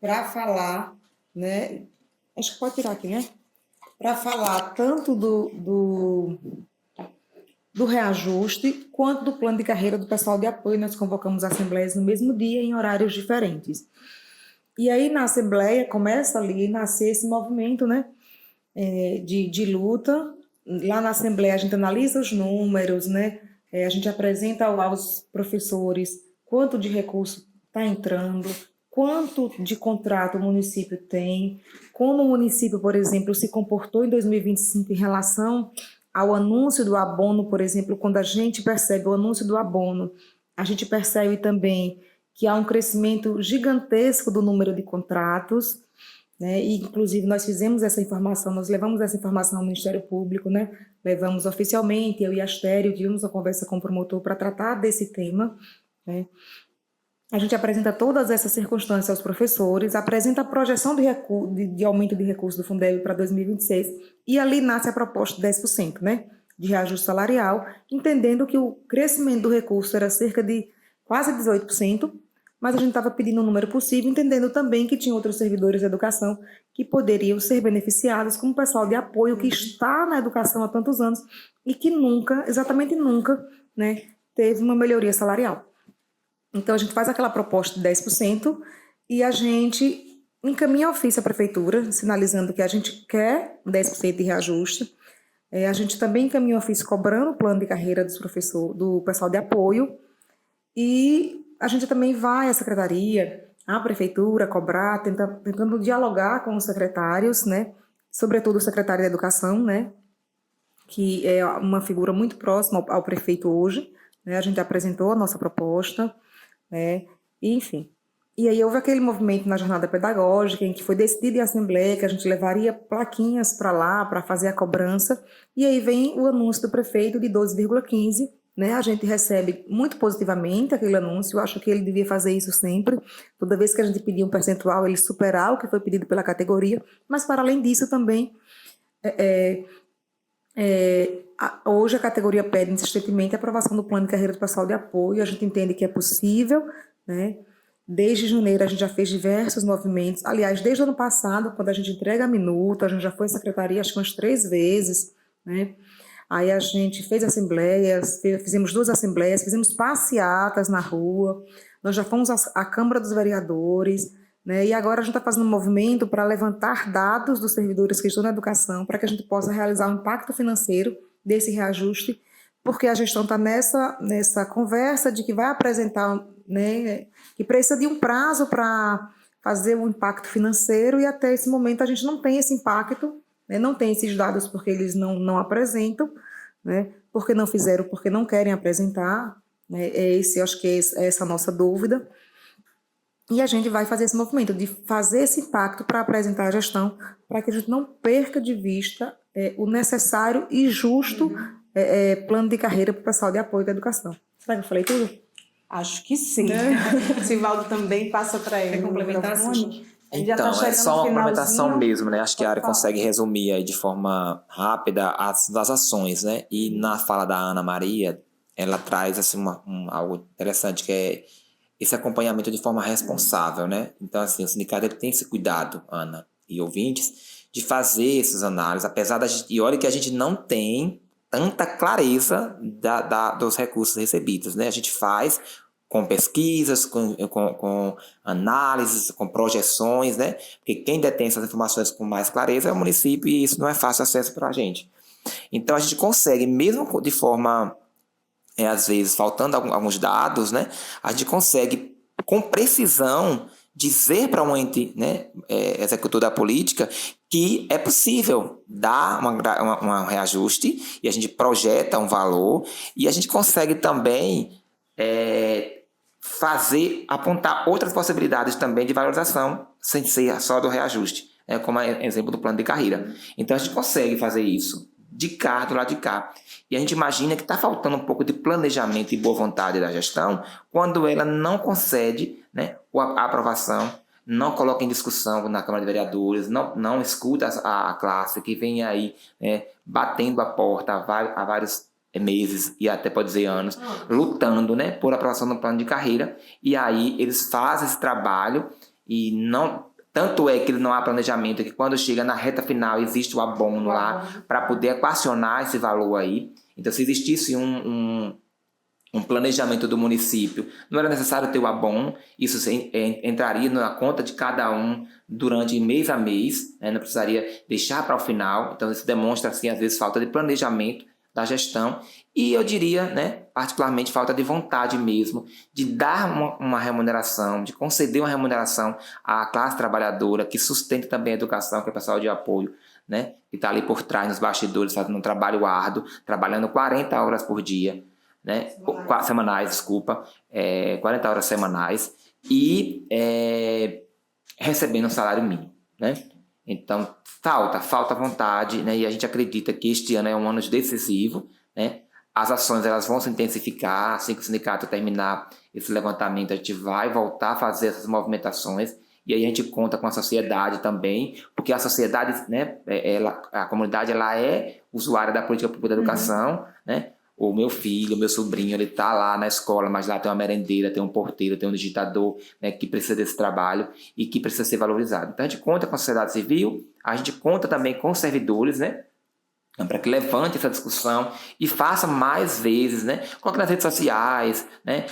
para falar, né, acho que pode tirar aqui, né? Para falar tanto do reajuste quanto do plano de carreira do pessoal de apoio. Nós convocamos assembleias no mesmo dia, em horários diferentes. E aí, na Assembleia, começa ali a nascer esse movimento, né, de luta. Lá na Assembleia, a gente analisa os números, né, a gente apresenta aos professores quanto de recurso está entrando, quanto de contrato o município tem, como o município, por exemplo, se comportou em 2025 em relação ao anúncio do abono, por exemplo. Quando a gente percebe o anúncio do abono, a gente percebe também que há um crescimento gigantesco do número de contratos, né? E, inclusive, nós fizemos essa informação, nós levamos essa informação ao Ministério Público, né? Levamos oficialmente, eu e a Astério tivemos uma conversa com o promotor para tratar desse tema, né? A gente apresenta todas essas circunstâncias aos professores, apresenta a projeção de aumento de recursos do Fundeb para 2026, e ali nasce a proposta de 10%, né? De reajuste salarial, entendendo que o crescimento do recurso era cerca de quase 18%, mas a gente estava pedindo um número possível, entendendo também que tinha outros servidores da educação que poderiam ser beneficiados, como o pessoal de apoio que está na educação há tantos anos e que nunca, exatamente nunca, né, teve uma melhoria salarial. Então, a gente faz aquela proposta de 10% e a gente encaminha ofício à prefeitura, sinalizando que a gente quer 10% de reajuste. A gente também encaminha ofício cobrando o plano de carreira dos professores, do pessoal de apoio. E a gente também vai à secretaria, à prefeitura, cobrar, tentando dialogar com os secretários, né? Sobretudo o secretário de Educação, né? Que é uma figura muito próxima ao prefeito hoje, né? A gente apresentou a nossa proposta, né? E, enfim. E aí houve aquele movimento na jornada pedagógica, em que foi decidido em assembleia que a gente levaria plaquinhas para lá, para fazer a cobrança, e aí vem o anúncio do prefeito de 12,15%, né? A gente recebe muito positivamente aquele anúncio. Eu acho que ele devia fazer isso sempre. Toda vez que a gente pedir um percentual, ele superar o que foi pedido pela categoria. Mas, para além disso, também, hoje a categoria pede insistentemente a aprovação do plano de carreira do pessoal de apoio. A gente entende que é possível, né? Desde janeiro a gente já fez diversos movimentos. Aliás, desde o ano passado, quando a gente entrega a minuta, a gente já foi à secretaria acho que umas 3 vezes, né? Aí a gente fez assembleias, fizemos 2 assembleias, fizemos passeatas na rua, nós já fomos à Câmara dos Vereadores, né? E agora a gente está fazendo um movimento para levantar dados dos servidores que estão na educação, para que a gente possa realizar o impacto financeiro desse reajuste, porque a gestão está nessa conversa de que vai apresentar, né, que precisa de um prazo para fazer o impacto financeiro, e até esse momento a gente não tem esse impacto, né, não tem esses dados porque eles não apresentam, né, porque não fizeram, porque não querem apresentar, né, acho que é essa a nossa dúvida. E a gente vai fazer esse movimento de fazer esse impacto para apresentar a gestão, para que a gente não perca de vista o necessário e justo plano de carreira para o pessoal de apoio da educação. Será que eu falei tudo? Acho que sim. Sivaldo também passa para ele. Quer complementar, Cíntia? Então, é só uma complementação mesmo, né? Acho que a área consegue resumir aí de forma rápida as ações, né? E na fala da Ana Maria, ela traz assim, algo interessante, que esse acompanhamento de forma responsável, né? Então, assim, o sindicato ele tem esse cuidado, Ana e ouvintes, de fazer essas análises, apesar da gente... E olha que a gente não tem tanta clareza dos recursos recebidos, né? A gente faz com pesquisas, com análises, com projeções, né? Porque quem detém essas informações com mais clareza é o município e isso não é fácil acesso para a gente. Então, a gente consegue, mesmo de forma, às vezes, faltando alguns dados, né? A gente consegue, com precisão, dizer para um ente, né, executor da política que é possível dar um reajuste e a gente projeta um valor e a gente consegue também apontar outras possibilidades também de valorização sem ser só do reajuste, como exemplo do plano de carreira. Então a gente consegue fazer isso do lado de cá. E a gente imagina que está faltando um pouco de planejamento e boa vontade da gestão quando ela não concede, né, a aprovação, não coloca em discussão na Câmara de Vereadores, não escuta a classe que vem aí, né, batendo a porta há vários meses e até pode dizer anos, lutando, né, por aprovação do plano de carreira, e aí eles fazem esse trabalho e não... Tanto é que não há planejamento, que quando chega na reta final existe o abono lá para poder equacionar esse valor aí. Então, se existisse um planejamento do município, não era necessário ter o abono, isso entraria na conta de cada um durante mês a mês, né? Não precisaria deixar para o final. Então, isso demonstra, assim, às vezes, falta de planejamento da gestão e eu diria, né, particularmente falta de vontade mesmo de dar uma remuneração, de conceder uma remuneração à classe trabalhadora que sustenta também a educação, que é o pessoal de apoio, né, que está ali por trás nos bastidores fazendo um trabalho árduo, trabalhando 40 horas por dia, né, semanais, desculpa, 40 horas semanais e recebendo um salário mínimo, né? Então, falta vontade, né? E a gente acredita que este ano é um ano decisivo, né? As ações elas vão se intensificar, assim que o sindicato terminar esse levantamento, a gente vai voltar a fazer essas movimentações e aí a gente conta com a sociedade também, porque a sociedade, né, a comunidade ela é usuária da política pública da educação, né? O meu filho, o meu sobrinho, ele está lá na escola, mas lá tem uma merendeira, tem um porteiro, tem um digitador, né, que precisa desse trabalho e que precisa ser valorizado. Então a gente conta com a sociedade civil, a gente conta também com os servidores, né, para que levante essa discussão e faça mais vezes, né, coloque nas redes sociais, né,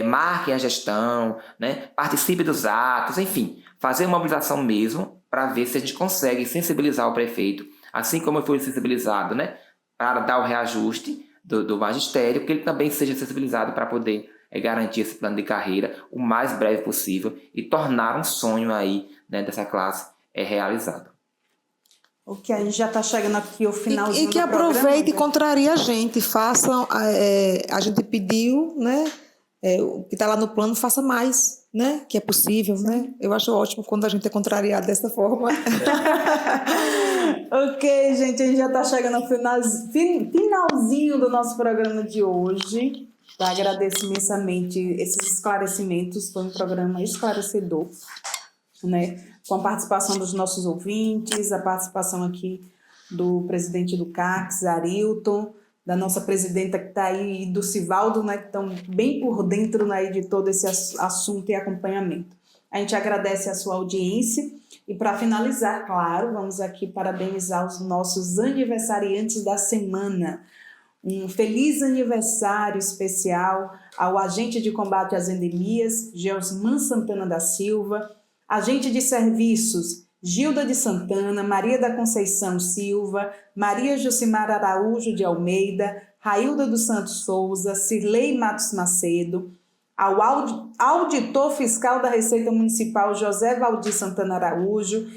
marquem a gestão, né, participe dos atos, enfim, fazer uma mobilização mesmo para ver se a gente consegue sensibilizar o prefeito, assim como eu fui sensibilizado, né, para dar o reajuste do magistério, que ele também seja sensibilizado para poder garantir esse plano de carreira o mais breve possível e tornar um sonho aí, né, dessa classe realizado. Ok, a gente já está chegando aqui ao finalzinho do programa. E que aproveite e contrarie a gente, façam, a gente pediu, né, o que está lá no plano, faça mais, né, que é possível, né? Eu acho ótimo quando a gente é contrariado dessa forma. Ok, gente, a gente já está chegando ao finalzinho do nosso programa de hoje. Eu agradeço imensamente esses esclarecimentos, foi um programa esclarecedor, né? Com a participação dos nossos ouvintes, a participação aqui do presidente do CACS, Arilton, da nossa presidenta que está aí, do Sivaldo, né, que estão bem por dentro, né, de todo esse assunto e acompanhamento. A gente agradece a sua audiência e, para finalizar, claro, vamos aqui parabenizar os nossos aniversariantes da semana. Um feliz aniversário especial ao agente de combate às endemias, Geosman Santana da Silva, agente de serviços, Gilda de Santana, Maria da Conceição Silva, Maria Jucimar Araújo de Almeida, Railda dos Santos Souza, Cirlei Matos Macedo, ao auditor fiscal da Receita Municipal José Valdir Santana Araújo,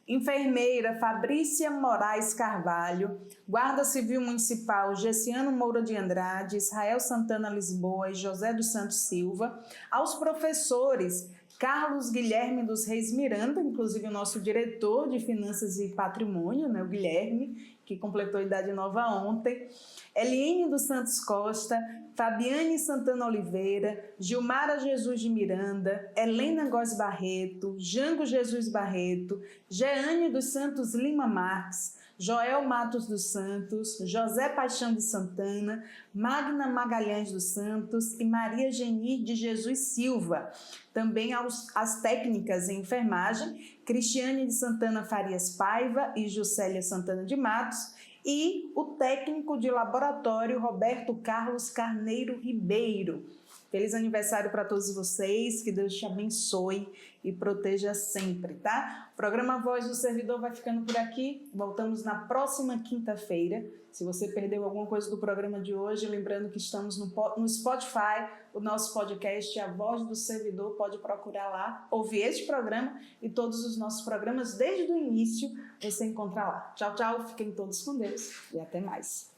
enfermeira Fabrícia Moraes Carvalho, Guarda Civil Municipal Gessiano Moura de Andrade, Israel Santana Lisboa e José dos Santos Silva, aos professores Carlos Guilherme dos Reis Miranda, inclusive o nosso diretor de Finanças e Patrimônio, né, o Guilherme, que completou a idade nova ontem, Eliene dos Santos Costa, Fabiane Santana Oliveira, Gilmara Jesus de Miranda, Helena Góes Barreto, Jango Jesus Barreto, Jeane dos Santos Lima Marques, Joel Matos dos Santos, José Paixão de Santana, Magna Magalhães dos Santos e Maria Genir de Jesus Silva. Também as técnicas em enfermagem, Cristiane de Santana Farias Paiva e Juscelia Santana de Matos, e o técnico de laboratório Roberto Carlos Carneiro Ribeiro. Feliz aniversário para todos vocês, que Deus te abençoe e proteja sempre, tá? O programa Voz do Servidor vai ficando por aqui, voltamos na próxima quinta-feira. Se você perdeu alguma coisa do programa de hoje, lembrando que estamos no Spotify, o nosso podcast A Voz do Servidor, pode procurar lá, ouvir este programa e todos os nossos programas desde o início, você encontra lá. Tchau, tchau, fiquem todos com Deus e até mais.